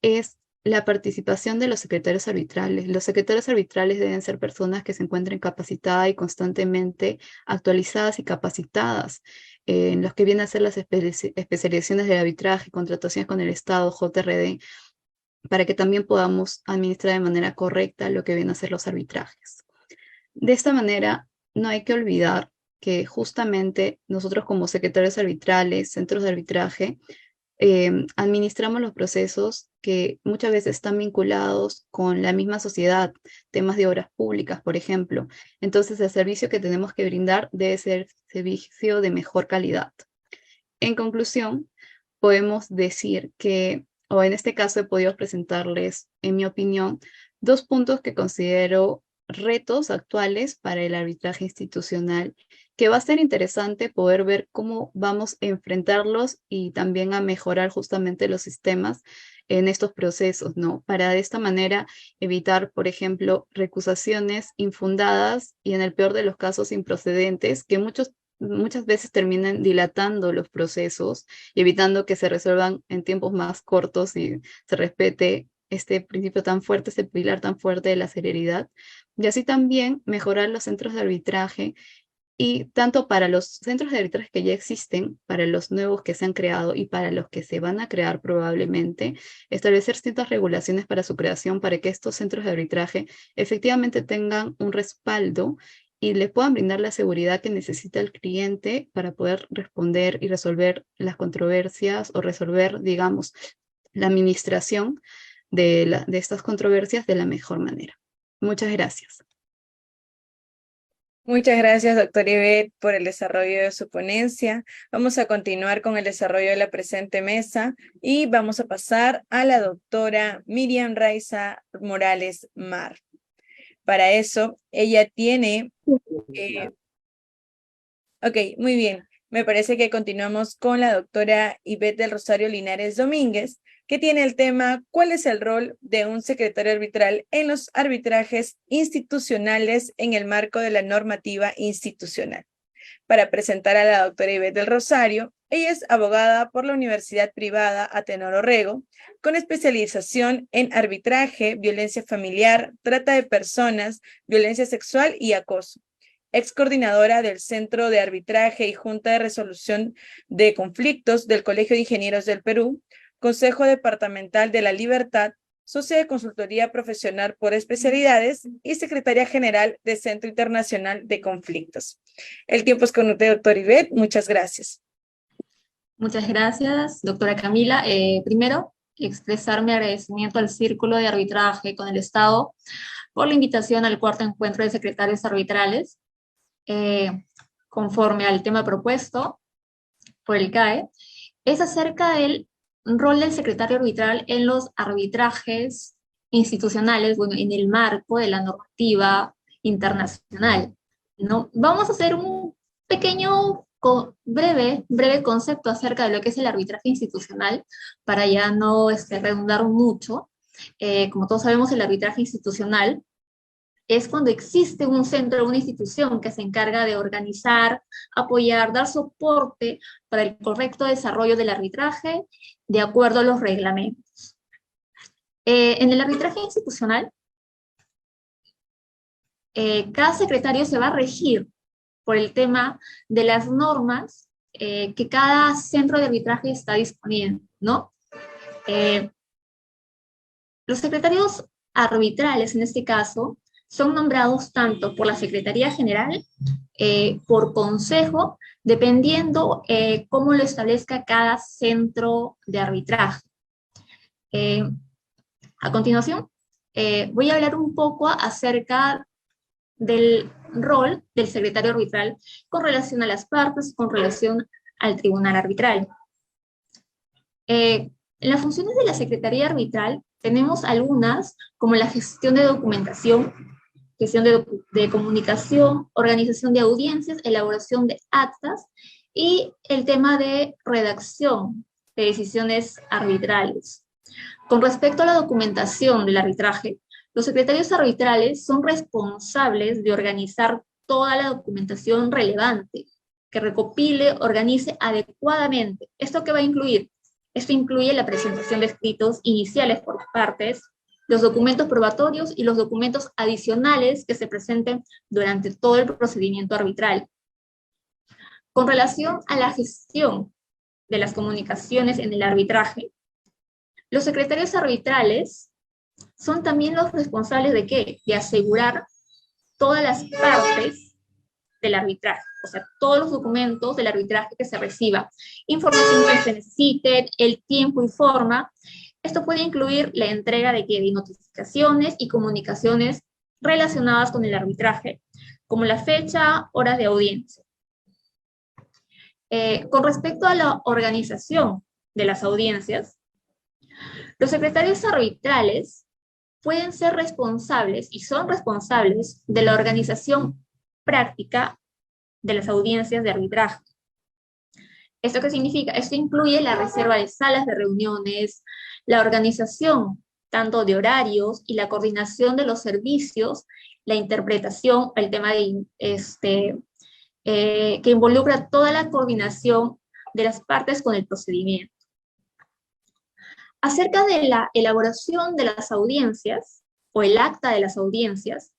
es la participación de los secretarios arbitrales. Los secretarios arbitrales deben ser personas que se encuentren capacitadas y constantemente actualizadas y capacitadas en los que vienen a ser las especializaciones de arbitraje, contrataciones con el Estado, JRD, para que también podamos administrar de manera correcta lo que vienen a ser los arbitrajes. De esta manera, no hay que olvidar que justamente nosotros como secretarios arbitrales, centros de arbitraje, administramos los procesos que muchas veces están vinculados con la misma sociedad, temas de obras públicas, por ejemplo. Entonces, el servicio que tenemos que brindar debe ser servicio de mejor calidad. En conclusión, podemos decir que, o en este caso he podido presentarles, en mi opinión, 2 puntos que considero retos actuales para el arbitraje institucional, que va a ser interesante poder ver cómo vamos a enfrentarlos y también a mejorar justamente los sistemas en estos procesos, ¿no? Para de esta manera evitar, por ejemplo, recusaciones infundadas y en el peor de los casos improcedentes, que muchas veces terminan dilatando los procesos, evitando que se resuelvan en tiempos más cortos y se respete este principio tan fuerte, este pilar tan fuerte de la celeridad, y así también mejorar los centros de arbitraje, y tanto para los centros de arbitraje que ya existen, para los nuevos que se han creado y para los que se van a crear probablemente, establecer ciertas regulaciones para su creación, para que estos centros de arbitraje efectivamente tengan un respaldo y le puedan brindar la seguridad que necesita el cliente para poder responder y resolver las controversias o resolver, digamos, la administración de estas controversias de la mejor manera. Muchas gracias. Muchas gracias, doctora Ivette, por el desarrollo de su ponencia. Vamos a continuar con el desarrollo de la presente mesa y vamos a pasar a la doctora Miriam Raiza Morales Mar. Para eso, ella tiene... Ok, muy bien. Me parece que continuamos con la doctora Ivette del Rosario Linares Domínguez, que tiene el tema ¿cuál es el rol de un secretario arbitral en los arbitrajes institucionales en el marco de la normativa institucional? Para presentar a la doctora Ivette del Rosario, ella es abogada por la Universidad Privada Atenor Orrego, con especialización en arbitraje, violencia familiar, trata de personas, violencia sexual y acoso. Ex coordinadora del Centro de Arbitraje y Junta de Resolución de Conflictos del Colegio de Ingenieros del Perú, Consejo Departamental de la Libertad, socia de consultoría profesional por especialidades y secretaria general del Centro Internacional de Conflictos. El tiempo es con usted, doctora Ivette. Muchas gracias. Muchas gracias, doctora Camila. Primero, expresar mi agradecimiento al Círculo de Arbitraje con el Estado por la invitación al cuarto encuentro de secretarios arbitrales. Conforme al tema propuesto por el CAE, es acerca del rol del secretario arbitral en los arbitrajes institucionales, bueno, en el marco de la normativa internacional, ¿no? Vamos a hacer un pequeño, breve concepto acerca de lo que es el arbitraje institucional, para ya no redundar mucho. Como todos sabemos, el arbitraje institucional es cuando existe un centro, una institución que se encarga de organizar, apoyar, dar soporte para el correcto desarrollo del arbitraje de acuerdo a los reglamentos. En el arbitraje institucional, cada secretario se va a regir por el tema de las normas que cada centro de arbitraje está disponiendo, ¿no? Los secretarios arbitrales, en este caso, son nombrados tanto por la Secretaría General, por consejo, dependiendo cómo lo establezca cada centro de arbitraje. A continuación, voy a hablar un poco acerca del rol del secretario arbitral con relación a las partes, con relación al tribunal arbitral. En las funciones de la Secretaría Arbitral tenemos algunas, como la gestión de documentación, gestión de comunicación, organización de audiencias, elaboración de actas y el tema de redacción de decisiones arbitrales. Con respecto a la documentación del arbitraje, los secretarios arbitrales son responsables de organizar toda la documentación relevante, que recopile, organice adecuadamente. ¿Esto qué va a incluir? Esto incluye la presentación de escritos iniciales por las partes, los documentos probatorios y los documentos adicionales que se presenten durante todo el procedimiento arbitral. Con relación a la gestión de las comunicaciones en el arbitraje, Los secretarios arbitrales son también los responsables ¿de qué? De asegurar todas las partes del arbitraje, o sea, todos los documentos del arbitraje que se reciba, información que se necesite, el tiempo y forma. Esto puede incluir la entrega de notificaciones y comunicaciones relacionadas con el arbitraje, como la fecha, horas de audiencia. Con respecto a la organización de las audiencias, los secretarios arbitrales pueden ser responsables y son responsables de la organización práctica de las audiencias de arbitraje. ¿Esto qué significa? Esto incluye la reserva de salas de reuniones, la organización tanto de horarios y la coordinación de los servicios, la interpretación, el tema de, que involucra toda la coordinación de las partes con el procedimiento. Acerca de la elaboración de las audiencias, o el acta de las audiencias,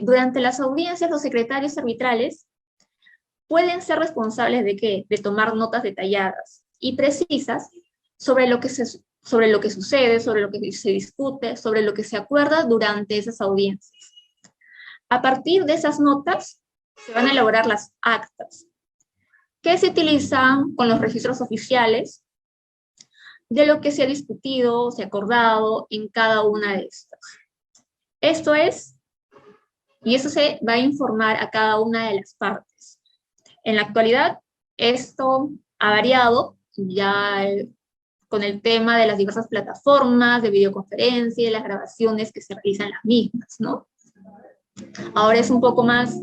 durante las audiencias los secretarios arbitrales pueden ser responsables ¿de qué? De tomar notas detalladas y precisas sobre lo que sucede, sobre lo que se discute, sobre lo que se acuerda durante esas audiencias. A partir de esas notas se van a elaborar las actas, que se utilizan con los registros oficiales de lo que se ha discutido, se ha acordado en cada una de estas. Esto es, y eso se va a informar a cada una de las partes. En la actualidad, esto ha variado ya con el tema de las diversas plataformas de videoconferencia y de las grabaciones que se realizan las mismas, ¿no? Ahora es un poco más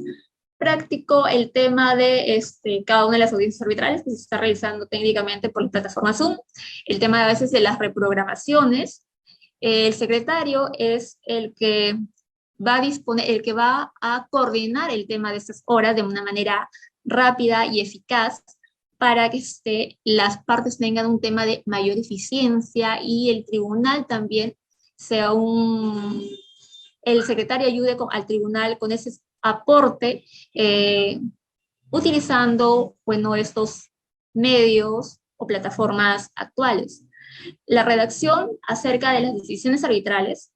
práctico el tema de cada una de las audiencias arbitrales que se está realizando técnicamente por la plataforma Zoom, el tema a veces de las reprogramaciones. El secretario es el que va a coordinar el tema de estas horas de una manera rápida y eficaz para que las partes tengan un tema de mayor eficiencia y el tribunal también sea el secretario ayude al tribunal con ese aporte, utilizando, bueno, estos medios o plataformas actuales. La redacción acerca de las decisiones arbitrales,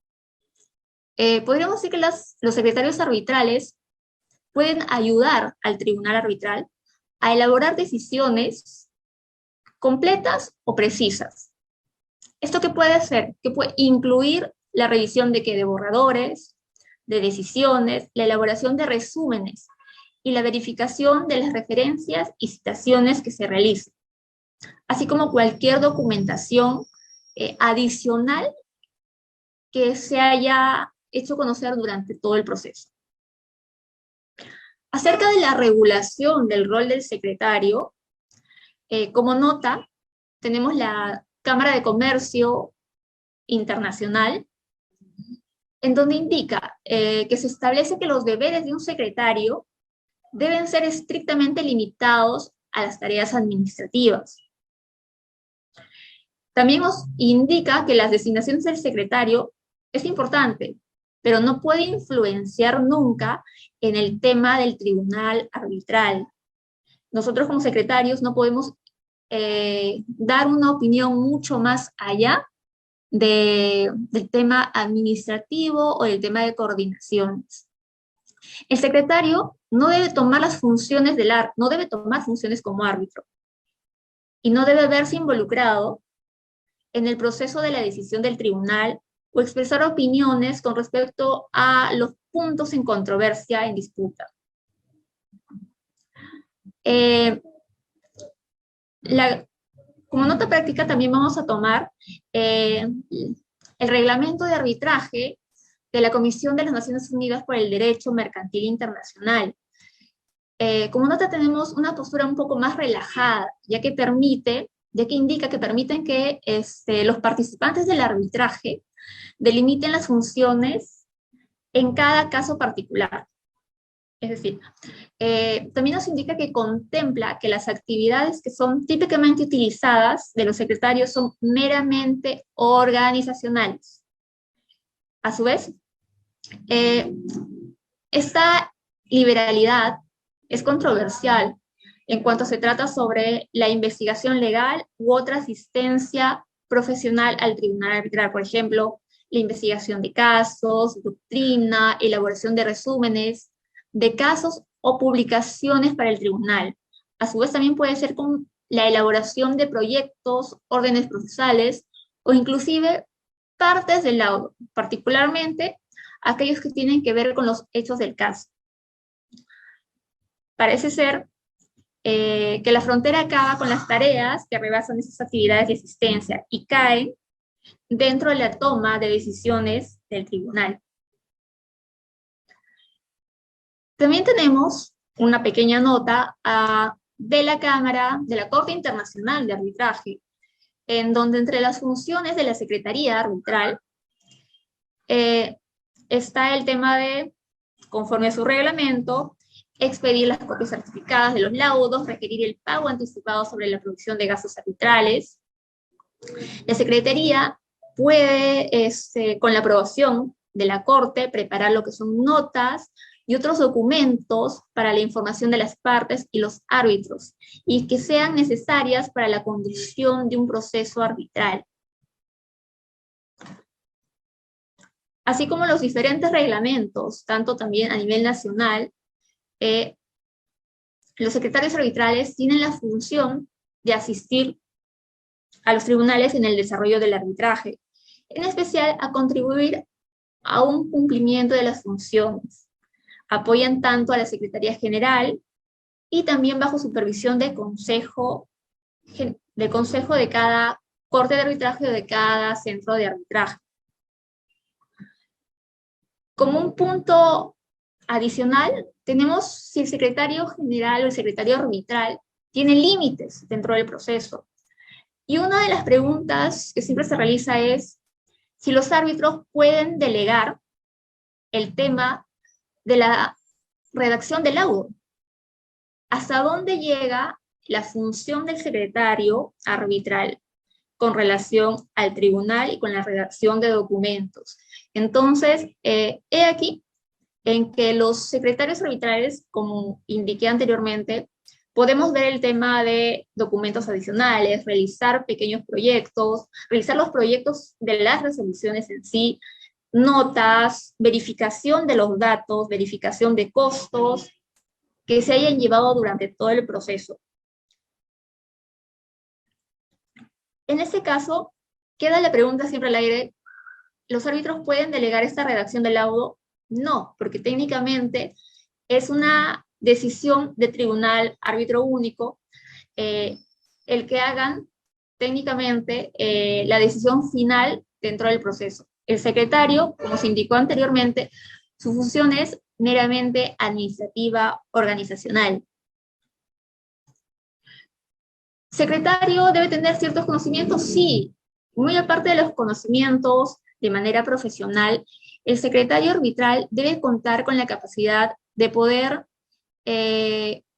podríamos decir que los secretarios arbitrales pueden ayudar al tribunal arbitral a elaborar decisiones completas o precisas. ¿Esto qué puede ser? Que puede incluir la revisión de borradores, de decisiones, la elaboración de resúmenes y la verificación de las referencias y citaciones que se realicen, así como cualquier documentación adicional que se haya hecho conocer durante todo el proceso. Acerca de la regulación del rol del secretario, como nota, tenemos la Cámara de Comercio Internacional, en donde indica que se establece que los deberes de un secretario deben ser estrictamente limitados a las tareas administrativas. También nos indica que las designaciones del secretario es importante, pero no puede influenciar nunca en el tema del tribunal arbitral. Nosotros como secretarios no podemos dar una opinión mucho más allá del tema administrativo o del tema de coordinaciones. El secretario no debe tomar las funciones no debe tomar funciones como árbitro y no debe verse involucrado en el proceso de la decisión del tribunal o expresar opiniones con respecto a los puntos en controversia, en disputa. Como nota práctica también vamos a tomar el reglamento de arbitraje de la Comisión de las Naciones Unidas por el Derecho Mercantil Internacional. Como nota tenemos una postura un poco más relajada, ya que indica que permiten que los participantes del arbitraje delimiten las funciones en cada caso particular. Es decir, también nos indica que contempla que las actividades que son típicamente utilizadas de los secretarios son meramente organizacionales. A su vez, esta liberalidad es controversial en cuanto se trata sobre la investigación legal u otra asistencia profesional al tribunal arbitral, por ejemplo, la investigación de casos, doctrina, elaboración de resúmenes de casos o publicaciones para el tribunal. A su vez también puede ser con la elaboración de proyectos, órdenes procesales o inclusive partes del laudo, particularmente aquellos que tienen que ver con los hechos del caso. Parece ser que la frontera acaba con las tareas que rebasan esas actividades de asistencia y caen dentro de la toma de decisiones del tribunal. También tenemos una pequeña nota de la Cámara, de la Corte Internacional de Arbitraje, en donde entre las funciones de la Secretaría Arbitral está el tema de, conforme a su reglamento, expedir las copias certificadas de los laudos, requerir el pago anticipado sobre la producción de gastos arbitrales. La Secretaría puede, con la aprobación de la Corte, preparar lo que son notas y otros documentos para la información de las partes y los árbitros, y que sean necesarias para la conducción de un proceso arbitral. Así como los diferentes reglamentos, tanto también a nivel nacional, los secretarios arbitrales tienen la función de asistir a los tribunales en el desarrollo del arbitraje, en especial a contribuir a un cumplimiento de las funciones. Apoyan tanto a la Secretaría General y también bajo supervisión del consejo de cada corte de arbitraje o de cada centro de arbitraje. Como un punto adicional, tenemos si el secretario general o el secretario arbitral tiene límites dentro del proceso. Y una de las preguntas que siempre se realiza es si los árbitros pueden delegar el tema de la redacción del laudo. ¿Hasta dónde llega la función del secretario arbitral con relación al tribunal y con la redacción de documentos? Entonces, he aquí en que los secretarios arbitrales, como indiqué anteriormente, podemos ver el tema de documentos adicionales, realizar pequeños proyectos, realizar los proyectos de las resoluciones en sí, notas, verificación de los datos, verificación de costos que se hayan llevado durante todo el proceso. En este caso, queda la pregunta siempre al aire, ¿los árbitros pueden delegar esta redacción del laudo? No, porque técnicamente es una decisión de tribunal árbitro único, el que hagan técnicamente la decisión final dentro del proceso. El secretario, como se indicó anteriormente, su función es meramente administrativa organizacional. ¿Secretario debe tener ciertos conocimientos? Sí, muy aparte de los conocimientos de manera profesional, el secretario arbitral debe contar con la capacidad de poder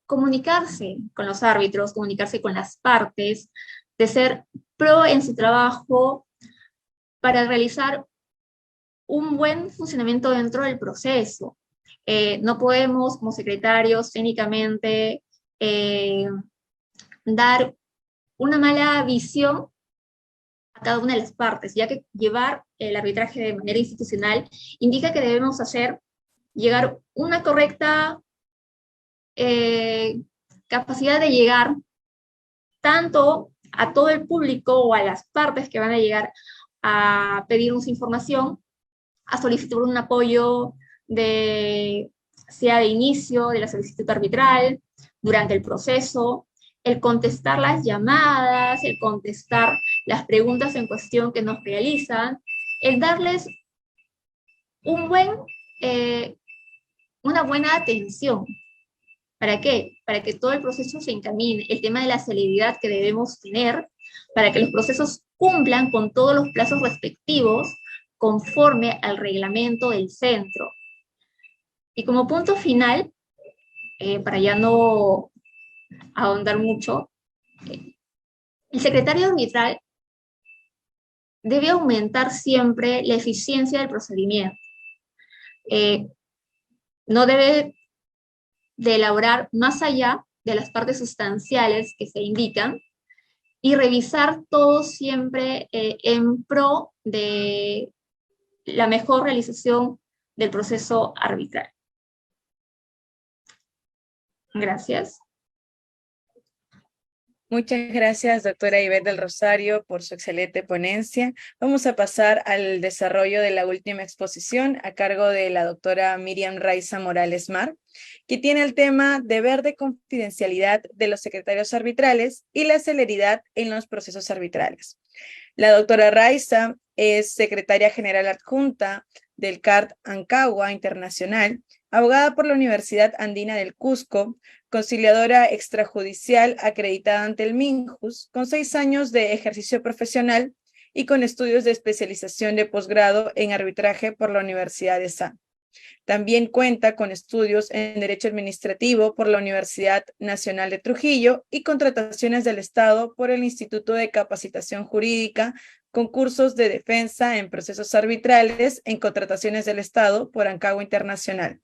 comunicarse con los árbitros, comunicarse con las partes, de ser pro en su trabajo para realizar un buen funcionamiento dentro del proceso. No podemos, como secretarios, técnicamente dar una mala visión a cada una de las partes, ya que llevar el arbitraje de manera institucional indica que debemos llegar una correcta capacidad de llegar tanto a todo el público o a las partes que van a llegar a pedirnos información, a solicitar un apoyo sea de inicio de la solicitud arbitral, durante el proceso, el contestar las llamadas, el contestar las preguntas en cuestión que nos realizan, el darles una buena atención. ¿Para qué? Para que todo el proceso se encamine, el tema de la celeridad que debemos tener, para que los procesos cumplan con todos los plazos respectivos conforme al reglamento del centro. Y como punto final, para ya no ahondar mucho, el secretario arbitral debe aumentar siempre la eficiencia del procedimiento. No debe de elaborar más allá de las partes sustanciales que se indican, y revisar todo siempre en pro de la mejor realización del proceso arbitral. Gracias. Muchas gracias, doctora Ivette del Rosario, por su excelente ponencia. Vamos a pasar al desarrollo de la última exposición a cargo de la doctora Miriam Raiza Morales Mar, que tiene el tema deber de confidencialidad de los secretarios arbitrales y la celeridad en los procesos arbitrales. La doctora Raiza es secretaria general adjunta del CART Ancagua Internacional, abogada por la Universidad Andina del Cusco, conciliadora extrajudicial acreditada ante el MINJUS, con 6 años de ejercicio profesional y con estudios de especialización de posgrado en arbitraje por la Universidad de San. También cuenta con estudios en Derecho Administrativo por la Universidad Nacional de Trujillo y contrataciones del Estado por el Instituto de Capacitación Jurídica, con cursos de defensa en procesos arbitrales en contrataciones del Estado por Ancagua Internacional.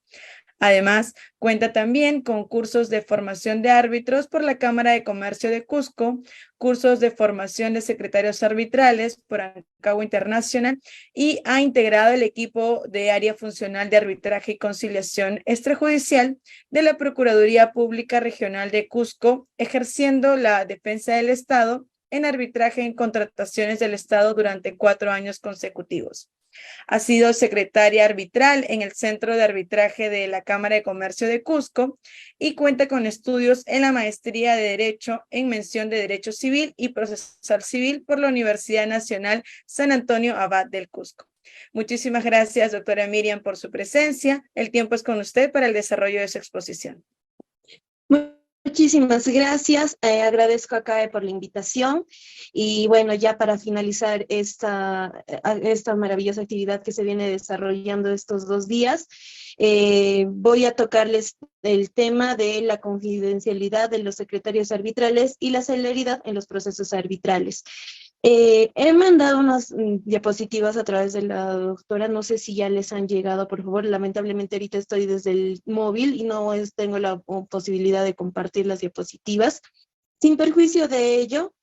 Además, cuenta también con cursos de formación de árbitros por la Cámara de Comercio de Cusco, cursos de formación de secretarios arbitrales por Ancagua Internacional y ha integrado el equipo de área funcional de arbitraje y conciliación extrajudicial de la Procuraduría Pública Regional de Cusco, ejerciendo la defensa del Estado en arbitraje en contrataciones del Estado durante 4 años consecutivos. Ha sido secretaria arbitral en el Centro de Arbitraje de la Cámara de Comercio de Cusco y cuenta con estudios en la Maestría de Derecho en Mención de Derecho Civil y Procesal Civil por la Universidad Nacional San Antonio Abad del Cusco. Muchísimas gracias, doctora Miriam, por su presencia. El tiempo es con usted para el desarrollo de su exposición. Muchísimas gracias, agradezco a CAE por la invitación y bueno, ya para finalizar esta maravillosa actividad que se viene desarrollando estos 2 días, voy a tocarles el tema de la confidencialidad de los secretarios arbitrales y la celeridad en los procesos arbitrales. He mandado unas diapositivas a través de la doctora, no sé si ya les han llegado, por favor, lamentablemente ahorita estoy desde el móvil y no tengo la posibilidad de compartir las diapositivas. Sin perjuicio de ello,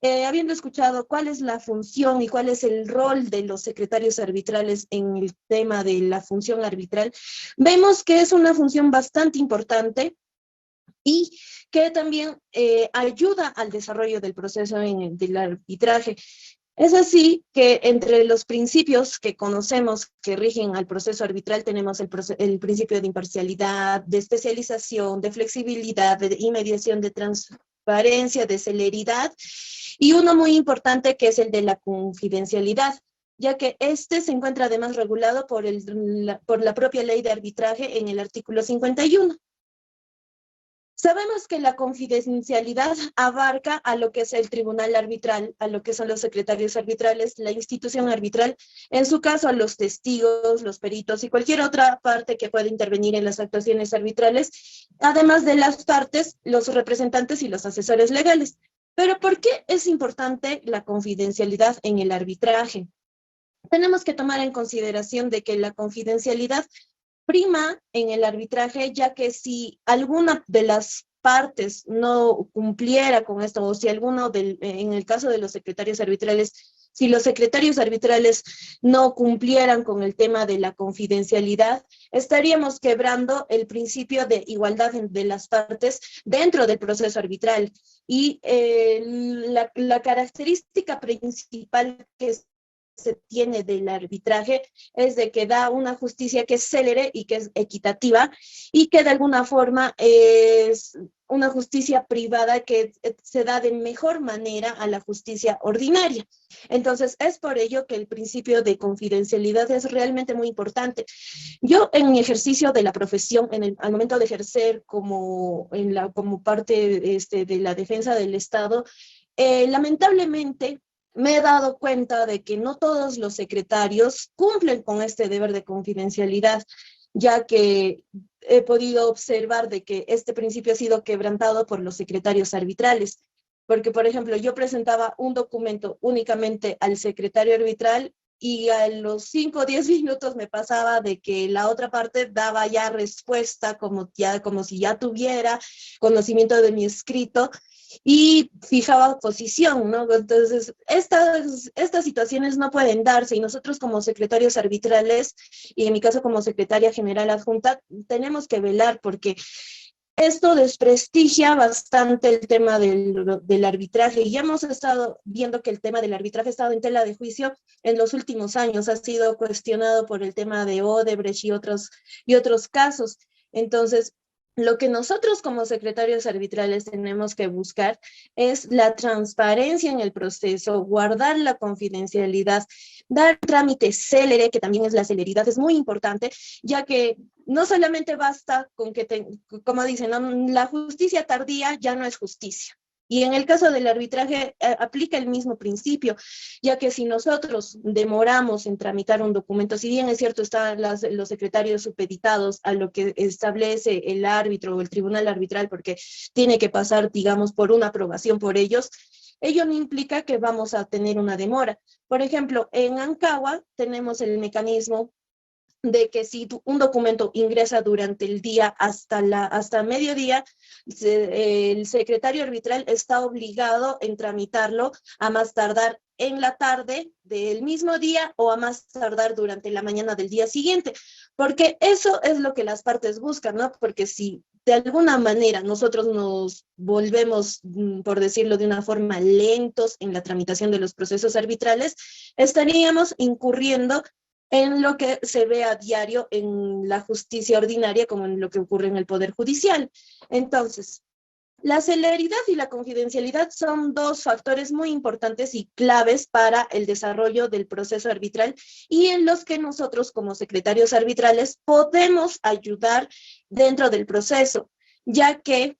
habiendo escuchado cuál es la función y cuál es el rol de los secretarios arbitrales en el tema de la función arbitral, vemos que es una función bastante importante y que también ayuda al desarrollo del proceso del arbitraje. Es así que entre los principios que conocemos que rigen al proceso arbitral tenemos el principio de imparcialidad, de especialización, de flexibilidad, de mediación, de transparencia, de celeridad, y uno muy importante que es el de la confidencialidad, ya que este se encuentra además regulado por la propia ley de arbitraje en el artículo 51. Sabemos que la confidencialidad abarca a lo que es el tribunal arbitral, a lo que son los secretarios arbitrales, la institución arbitral, en su caso a los testigos, los peritos y cualquier otra parte que pueda intervenir en las actuaciones arbitrales, además de las partes, los representantes y los asesores legales. Pero ¿por qué es importante la confidencialidad en el arbitraje? Tenemos que tomar en consideración de que la confidencialidad prima en el arbitraje, ya que si alguna de las partes no cumpliera con esto, o si en el caso de los secretarios arbitrales, si los secretarios arbitrales no cumplieran con el tema de la confidencialidad, estaríamos quebrando el principio de igualdad de las partes dentro del proceso arbitral. Y la característica principal que se tiene del arbitraje es de que da una justicia que es célere y que es equitativa y que de alguna forma es una justicia privada que se da de mejor manera a la justicia ordinaria. Entonces es por ello que el principio de confidencialidad es realmente muy importante. Yo en mi ejercicio de la profesión, al momento de ejercer como parte de la defensa del Estado, lamentablemente me he dado cuenta de que no todos los secretarios cumplen con este deber de confidencialidad, ya que he podido observar de que este principio ha sido quebrantado por los secretarios arbitrales. Porque, por ejemplo, yo presentaba un documento únicamente al secretario arbitral y a los 5 o 10 minutos me pasaba de que la otra parte daba ya respuesta como si ya tuviera conocimiento de mi escrito y fijaba posición, ¿no? Entonces, estas situaciones no pueden darse y nosotros como secretarios arbitrales, y en mi caso como secretaria general adjunta, tenemos que velar porque esto desprestigia bastante el tema del arbitraje y ya hemos estado viendo que el tema del arbitraje ha estado en tela de juicio en los últimos años, ha sido cuestionado por el tema de Odebrecht y otros casos. Entonces, lo que nosotros como secretarios arbitrales tenemos que buscar es la transparencia en el proceso, guardar la confidencialidad, dar trámite célere, que también es la celeridad, es muy importante, ya que no solamente basta con que, como dicen, ¿no? La justicia tardía ya no es justicia. Y en el caso del arbitraje aplica el mismo principio, ya que si nosotros demoramos en tramitar un documento, si bien es cierto están los secretarios supeditados a lo que establece el árbitro o el tribunal arbitral, porque tiene que pasar, digamos, por una aprobación por ellos, ello no implica que vamos a tener una demora. Por ejemplo, en Ancagua tenemos el mecanismo de que si un documento ingresa durante el día hasta mediodía, el secretario arbitral está obligado en tramitarlo a más tardar en la tarde del mismo día o a más tardar durante la mañana del día siguiente, porque eso es lo que las partes buscan, ¿no? Porque si de alguna manera nosotros nos volvemos, por decirlo de una forma, lentos en la tramitación de los procesos arbitrales, estaríamos incurriendo en lo que se ve a diario en la justicia ordinaria, como en lo que ocurre en el Poder Judicial. Entonces, la celeridad y la confidencialidad son dos factores muy importantes y claves para el desarrollo del proceso arbitral y en los que nosotros como secretarios arbitrales podemos ayudar dentro del proceso, ya que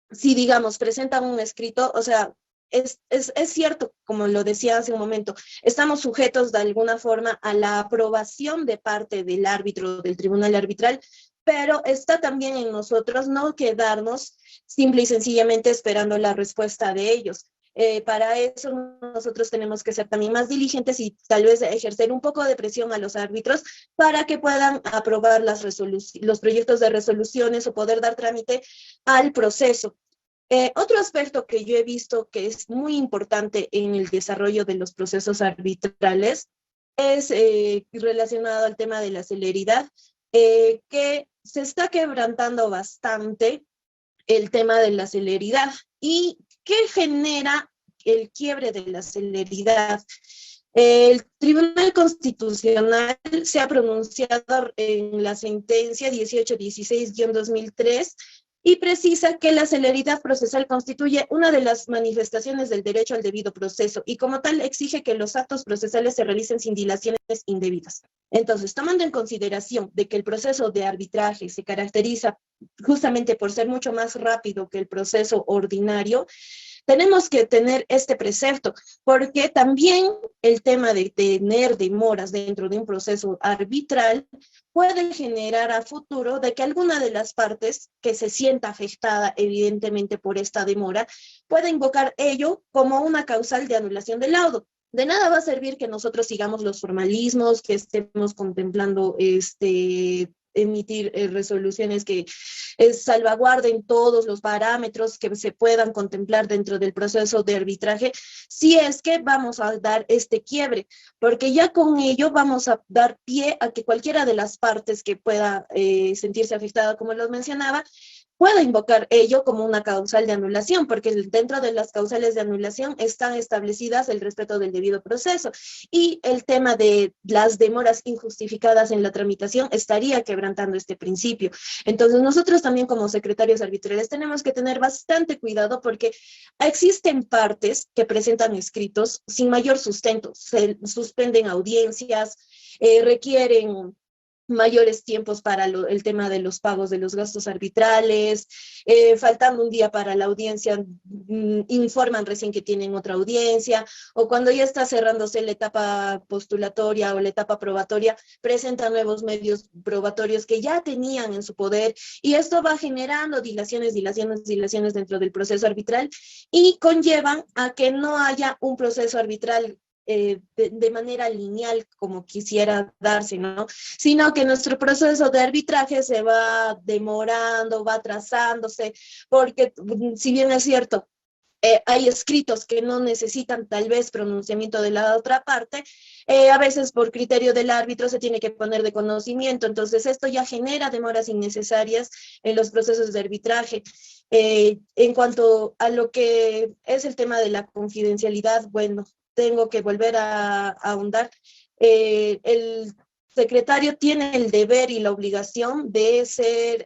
si, digamos, presentan un escrito, o sea, es cierto, como lo decía hace un momento, estamos sujetos de alguna forma a la aprobación de parte del árbitro, del tribunal arbitral, pero está también en nosotros no quedarnos simple y sencillamente esperando la respuesta de ellos. Para eso nosotros tenemos que ser también más diligentes y tal vez ejercer un poco de presión a los árbitros para que puedan aprobar los proyectos de resoluciones o poder dar trámite al proceso. Otro aspecto que yo he visto que es muy importante en el desarrollo de los procesos arbitrales es relacionado al tema de la celeridad, que se está quebrantando bastante el tema de la celeridad. ¿Y qué genera el quiebre de la celeridad? El Tribunal Constitucional se ha pronunciado en la sentencia 1816-2003 y precisa que la celeridad procesal constituye una de las manifestaciones del derecho al debido proceso y como tal exige que los actos procesales se realicen sin dilaciones indebidas. Entonces, tomando en consideración de que el proceso de arbitraje se caracteriza justamente por ser mucho más rápido que el proceso ordinario, tenemos que tener este precepto, porque también el tema de tener demoras dentro de un proceso arbitral puede generar a futuro de que alguna de las partes que se sienta afectada evidentemente por esta demora pueda invocar ello como una causal de anulación del laudo. De nada va a servir que nosotros sigamos los formalismos, que estemos contemplando emitir resoluciones que salvaguarden todos los parámetros que se puedan contemplar dentro del proceso de arbitraje, si es que vamos a dar este quiebre, porque ya con ello vamos a dar pie a que cualquiera de las partes que pueda sentirse afectada, como lo mencionaba, pueda invocar ello como una causal de anulación, porque dentro de las causales de anulación están establecidas el respeto del debido proceso y el tema de las demoras injustificadas en la tramitación estaría quebrantando este principio. Entonces nosotros también como secretarios arbitrales tenemos que tener bastante cuidado porque existen partes que presentan escritos sin mayor sustento, se suspenden audiencias, requieren mayores tiempos para el tema de los pagos de los gastos arbitrales, faltando un día para la audiencia, informan recién que tienen otra audiencia, o cuando ya está cerrándose la etapa postulatoria o la etapa probatoria, presentan nuevos medios probatorios que ya tenían en su poder, y esto va generando dilaciones dentro del proceso arbitral, y conllevan a que no haya un proceso arbitral de manera lineal como quisiera darse, ¿no? Sino que nuestro proceso de arbitraje se va demorando, va atrasándose, porque si bien es cierto, hay escritos que no necesitan tal vez pronunciamiento de la otra parte, a veces por criterio del árbitro se tiene que poner de conocimiento, entonces esto ya genera demoras innecesarias en los procesos de arbitraje. En cuanto a lo que es el tema de la confidencialidad, bueno, tengo que volver a ahondar. El secretario tiene el deber y la obligación de ser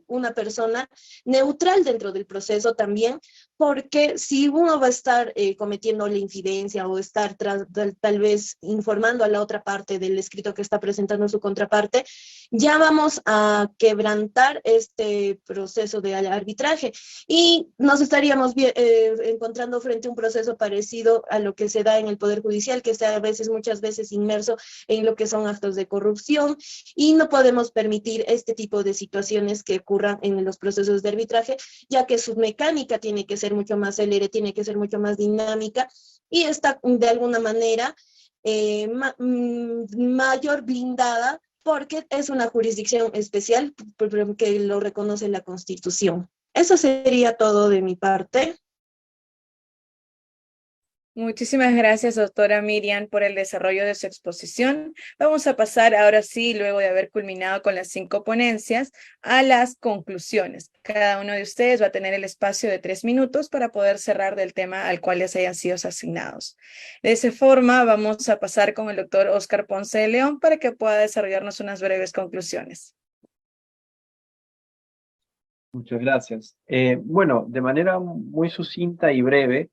una persona neutral dentro del proceso también, porque si uno va a estar cometiendo la infidencia o estar tal vez informando a la otra parte del escrito que está presentando su contraparte, ya vamos a quebrantar este proceso de arbitraje y nos estaríamos encontrando frente a un proceso parecido a lo que se da en el Poder Judicial, que está muchas veces inmerso en lo que son actos de corrupción, y no podemos permitir este tipo de situaciones que ocurran en los procesos de arbitraje, ya que su mecánica tiene que ser mucho más célere, tiene que ser mucho más dinámica, y está de alguna manera mayor blindada porque es una jurisdicción especial que lo reconoce la Constitución. Eso sería todo de mi parte. Muchísimas gracias, doctora Miriam, por el desarrollo de su exposición. Vamos a pasar ahora sí, luego de haber culminado con las 5 ponencias, a las conclusiones. Cada uno de ustedes va a tener el espacio de 3 minutos para poder cerrar del tema al cual les hayan sido asignados. De esa forma, vamos a pasar con el doctor Óscar Ponce de León para que pueda desarrollarnos unas breves conclusiones. Muchas gracias. Bueno, de manera muy sucinta y breve,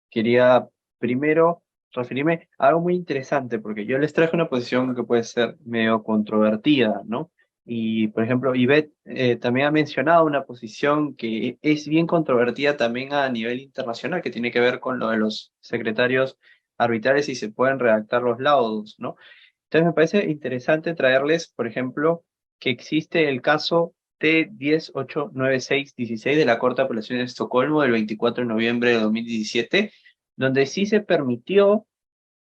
quería primero referirme a algo muy interesante, porque yo les traje una posición que puede ser medio controvertida, ¿no? Y, por ejemplo, Ivette también ha mencionado una posición que es bien controvertida también a nivel internacional, que tiene que ver con lo de los secretarios arbitrales y se pueden redactar los laudos, ¿no? Entonces me parece interesante traerles, por ejemplo, que existe el caso T1089616 de la Corte de Apelaciones de Estocolmo del 24 de noviembre de 2017, donde sí se permitió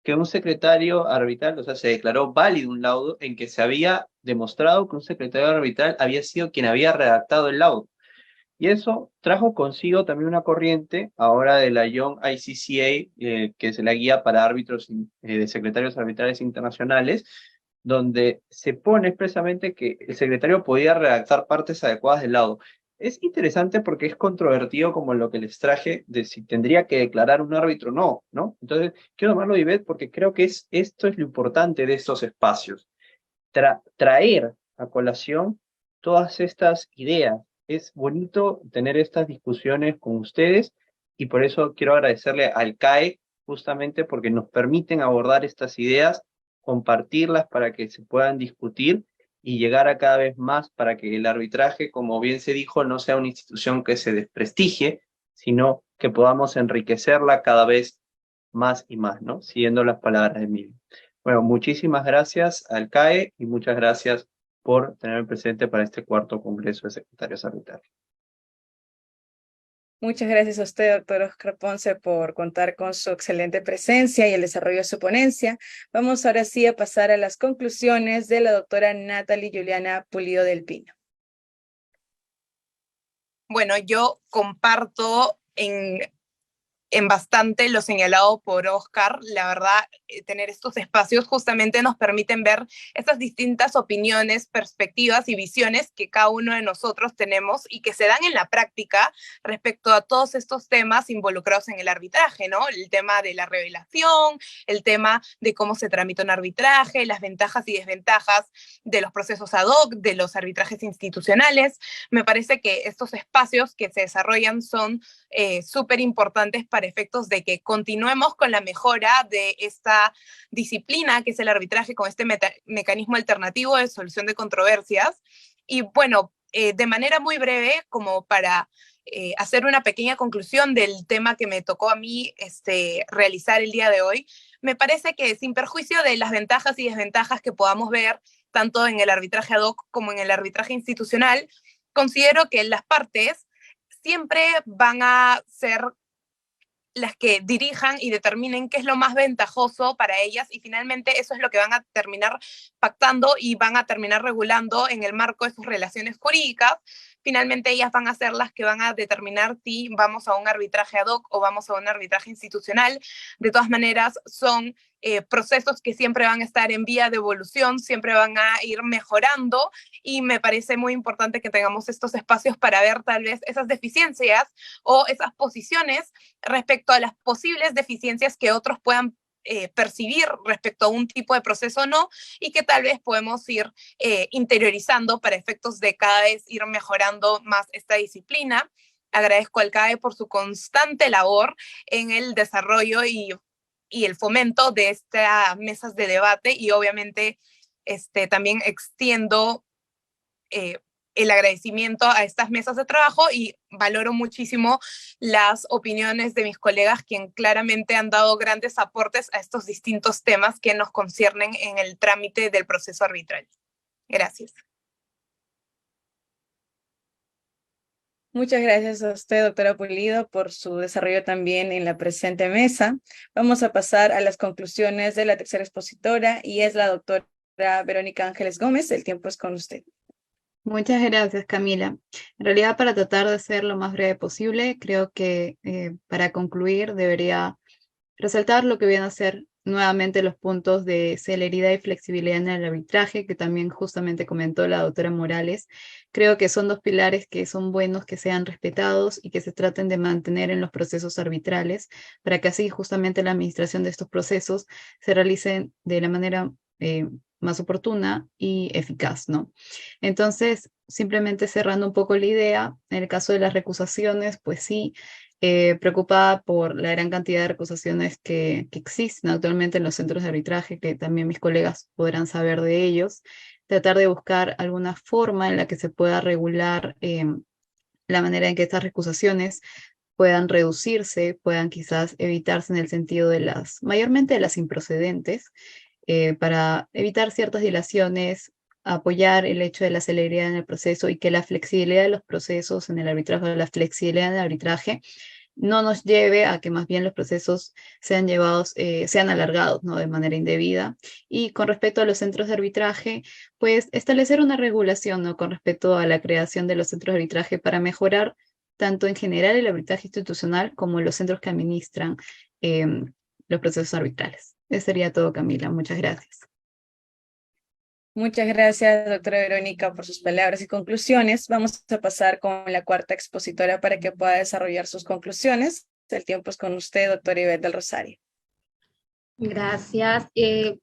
que un secretario arbitral, o sea, se declaró válido un laudo en que se había demostrado que un secretario arbitral había sido quien había redactado el laudo. Y eso trajo consigo también una corriente ahora de la Young ICCA, que es la guía para árbitros de secretarios arbitrales internacionales, donde se pone expresamente que el secretario podía redactar partes adecuadas del laudo. Es interesante porque es controvertido como lo que les traje de si tendría que declarar un árbitro o no, ¿no? Entonces, quiero tomarlo, Ivette, porque creo que esto es lo importante de estos espacios. Traer a colación todas estas ideas. Es bonito tener estas discusiones con ustedes y por eso quiero agradecerle al CAE justamente porque nos permiten abordar estas ideas, compartirlas para que se puedan discutir y llegar a cada vez más para que el arbitraje, como bien se dijo, no sea una institución que se desprestigie, sino que podamos enriquecerla cada vez más y más, ¿no? Siguiendo las palabras de Miriam. Bueno, muchísimas gracias al CAE y muchas gracias por tenerme presente para este 4º Congreso de Secretarios Arbitrales. Muchas gracias a usted, doctor Óscar Ponce, por contar con su excelente presencia y el desarrollo de su ponencia. Vamos ahora sí a pasar a las conclusiones de la doctora Natalie Juliana Pulido del Pino. Bueno, yo comparto en bastante lo señalado por Óscar. La verdad, tener estos espacios justamente nos permiten ver estas distintas opiniones, perspectivas y visiones que cada uno de nosotros tenemos y que se dan en la práctica respecto a todos estos temas involucrados en el arbitraje, ¿no? El tema de la revelación, el tema de cómo se tramita un arbitraje, las ventajas y desventajas de los procesos ad hoc, de los arbitrajes institucionales. Me parece que estos espacios que se desarrollan son súper importantes para efectos de que continuemos con la mejora de esta disciplina que es el arbitraje con este mecanismo alternativo de solución de controversias. Y bueno, de manera muy breve, como para hacer una pequeña conclusión del tema que me tocó a mí realizar el día de hoy, me parece que sin perjuicio de las ventajas y desventajas que podamos ver tanto en el arbitraje ad hoc como en el arbitraje institucional, considero que las partes siempre van a ser las que dirijan y determinen qué es lo más ventajoso para ellas, y finalmente eso es lo que van a terminar pactando y van a terminar regulando en el marco de sus relaciones jurídicas. Finalmente ellas van a ser las que van a determinar si vamos a un arbitraje ad hoc o vamos a un arbitraje institucional. De todas maneras, son procesos que siempre van a estar en vía de evolución, siempre van a ir mejorando, y me parece muy importante que tengamos estos espacios para ver tal vez esas deficiencias o esas posiciones respecto a las posibles deficiencias que otros puedan percibir respecto a un tipo de proceso o no, y que tal vez podemos ir interiorizando para efectos de cada vez ir mejorando más esta disciplina. Agradezco al CAE por su constante labor en el desarrollo y el fomento de estas mesas de debate, y obviamente también extiendo el agradecimiento a estas mesas de trabajo, y valoro muchísimo las opiniones de mis colegas, quienes claramente han dado grandes aportes a estos distintos temas que nos conciernen en el trámite del proceso arbitral. Gracias. Muchas gracias a usted, doctora Pulido, por su desarrollo también en la presente mesa. Vamos a pasar a las conclusiones de la tercera expositora, y es la doctora Verónica Ángeles Gómez. El tiempo es con usted. Muchas gracias, Camila. En realidad, para tratar de ser lo más breve posible, creo que para concluir debería resaltar lo que vienen a ser nuevamente los puntos de celeridad y flexibilidad en el arbitraje, que también justamente comentó la doctora Morales. Creo que son dos pilares que son buenos que sean respetados y que se traten de mantener en los procesos arbitrales, para que así justamente la administración de estos procesos se realicen de la manera más oportuna y eficaz, ¿no? Entonces, simplemente cerrando un poco la idea, en el caso de las recusaciones, pues sí, preocupada por la gran cantidad de recusaciones que existen actualmente en los centros de arbitraje, que también mis colegas podrán saber de ellos, tratar de buscar alguna forma en la que se pueda regular la manera en que estas recusaciones puedan reducirse, puedan quizás evitarse en el sentido de mayormente de las improcedentes, para evitar ciertas dilaciones, apoyar el hecho de la celeridad en el proceso, y que la flexibilidad de los procesos en el arbitraje, la flexibilidad en el arbitraje, no nos lleve a que más bien los procesos sean sean alargados, ¿no? De manera indebida. Y con respecto a los centros de arbitraje, pues establecer una regulación, ¿no? Con respecto a la creación de los centros de arbitraje, para mejorar tanto en general el arbitraje institucional como los centros que administran los procesos arbitrales. Eso sería todo, Camila. Muchas gracias. Muchas gracias, doctora Verónica, por sus palabras y conclusiones. Vamos a pasar con la cuarta expositora para que pueda desarrollar sus conclusiones. El tiempo es con usted, doctora Ivette del Rosario. Gracias.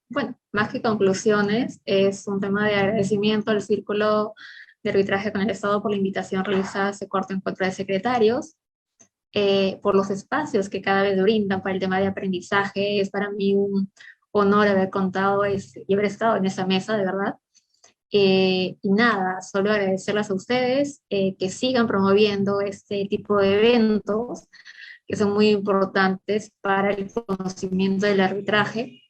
Bueno, más que conclusiones, es un tema de agradecimiento al Círculo de Arbitraje con el Estado por la invitación realizada a este cuarto encuentro de secretarios, por los espacios que cada vez brindan para el tema de aprendizaje. Es para mí un honor haber contado y haber estado en esa mesa, de verdad. Y nada, solo agradecerles a ustedes, que sigan promoviendo este tipo de eventos que son muy importantes para el conocimiento del arbitraje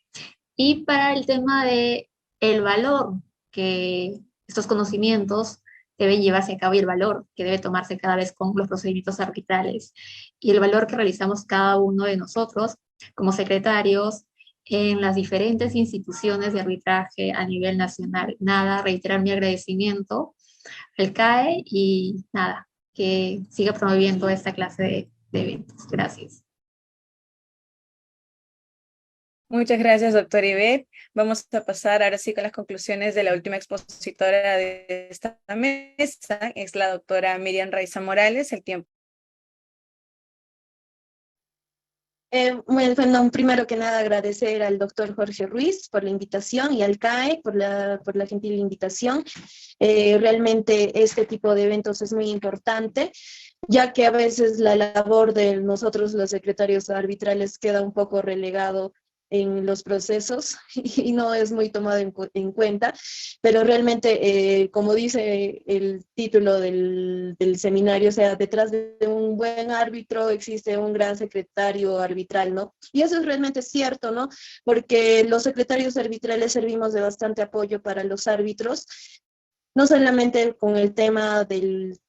y para el tema de el valor que estos conocimientos deben llevarse a cabo, y el valor que debe tomarse cada vez con los procedimientos arbitrales, y el valor que realizamos cada uno de nosotros como secretarios en las diferentes instituciones de arbitraje a nivel nacional. Nada, reiterar mi agradecimiento al CAE, y nada, que siga promoviendo esta clase de eventos. Gracias. Muchas gracias, doctora Ivette. Vamos a pasar ahora sí con las conclusiones de la última expositora de esta mesa, es la doctora Miriam Raiza Morales. El tiempo. Bueno, primero que nada agradecer al doctor Jorge Ruiz por la invitación, y al CAE por la gentil invitación. Realmente este tipo de eventos es muy importante, ya que a veces la labor de nosotros los secretarios arbitrales queda un poco relegado en los procesos y no es muy tomado en cuenta, pero realmente, como dice el título del seminario, o sea, detrás de un buen árbitro existe un gran secretario arbitral, ¿no? Y eso es realmente cierto, ¿no? Porque los secretarios arbitrales servimos de bastante apoyo para los árbitros, no solamente con el tema del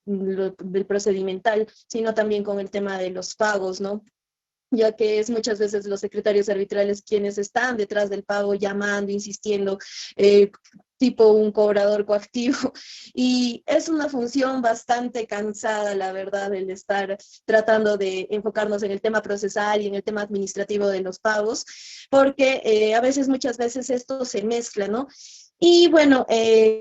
procedimental, sino también con el tema de los pagos, ¿no? ya que es muchas veces los secretarios arbitrales quienes están detrás del pago, llamando, insistiendo, tipo un cobrador coactivo. Y es una función bastante cansada, la verdad, el estar tratando de enfocarnos en el tema procesal y en el tema administrativo de los pagos, porque a veces, muchas veces esto se mezcla, ¿no? Y bueno,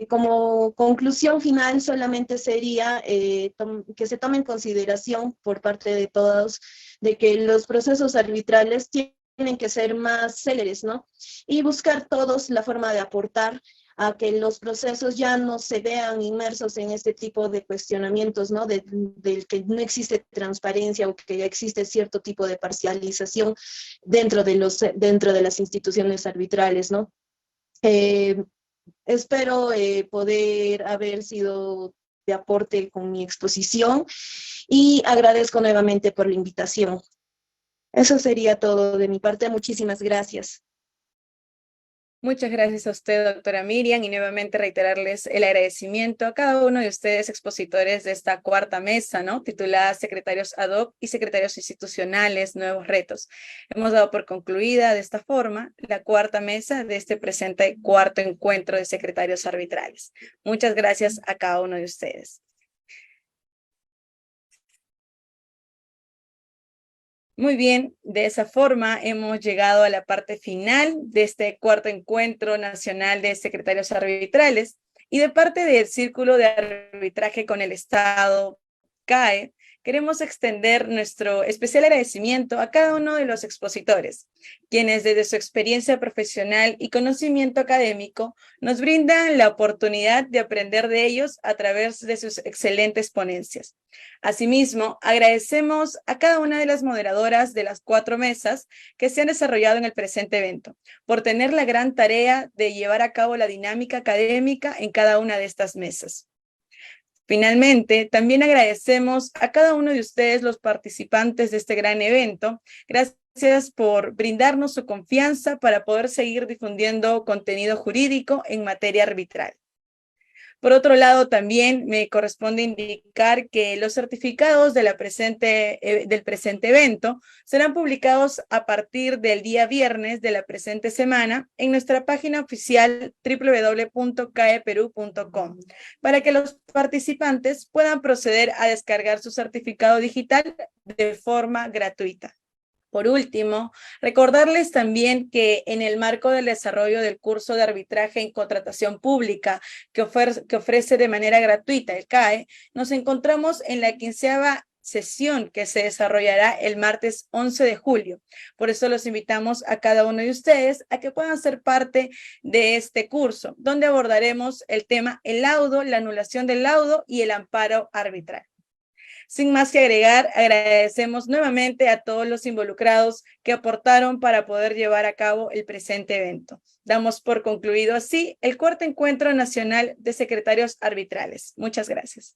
como conclusión final solamente sería que se tome en consideración por parte de todos de que los procesos arbitrales tienen que ser más céleres, ¿no? Y buscar todos la forma de aportar a que los procesos ya no se vean inmersos en este tipo de cuestionamientos, ¿no? Del que no existe transparencia o que ya existe cierto tipo de parcialización dentro de las instituciones arbitrales, ¿no? Espero poder haber sido de aporte con mi exposición y agradezco nuevamente por la invitación. Eso sería todo de mi parte. Muchísimas gracias. Muchas gracias a usted, doctora Miriam, y nuevamente reiterarles el agradecimiento a cada uno de ustedes, expositores de esta cuarta mesa, ¿no? Titulada Secretarios ad hoc y Secretarios Institucionales, Nuevos Retos. Hemos dado por concluida de esta forma la cuarta mesa de este presente cuarto encuentro de secretarios arbitrales. Muchas gracias a cada uno de ustedes. Muy bien, de esa forma hemos llegado a la parte final de este cuarto encuentro nacional de secretarios arbitrales y de parte del Círculo de Arbitraje con el Estado, CAE, queremos extender nuestro especial agradecimiento a cada uno de los expositores, quienes desde su experiencia profesional y conocimiento académico nos brindan la oportunidad de aprender de ellos a través de sus excelentes ponencias. Asimismo, agradecemos a cada una de las moderadoras de las 4 mesas que se han desarrollado en el presente evento, por tener la gran tarea de llevar a cabo la dinámica académica en cada una de estas mesas. Finalmente, también agradecemos a cada uno de ustedes, los participantes de este gran evento. Gracias por brindarnos su confianza para poder seguir difundiendo contenido jurídico en materia arbitral. Por otro lado, también me corresponde indicar que los certificados de del presente evento serán publicados a partir del día viernes de la presente semana en nuestra página oficial www.caeperu.com para que los participantes puedan proceder a descargar su certificado digital de forma gratuita. Por último, recordarles también que en el marco del desarrollo del curso de arbitraje en contratación pública que ofrece de manera gratuita el CAE, nos encontramos en la 15ª sesión que se desarrollará el martes 11 de julio. Por eso los invitamos a cada uno de ustedes a que puedan ser parte de este curso, donde abordaremos el tema el laudo, la anulación del laudo y el amparo arbitral. Sin más que agregar, agradecemos nuevamente a todos los involucrados que aportaron para poder llevar a cabo el presente evento. Damos por concluido así el cuarto encuentro nacional de secretarios arbitrales. Muchas gracias.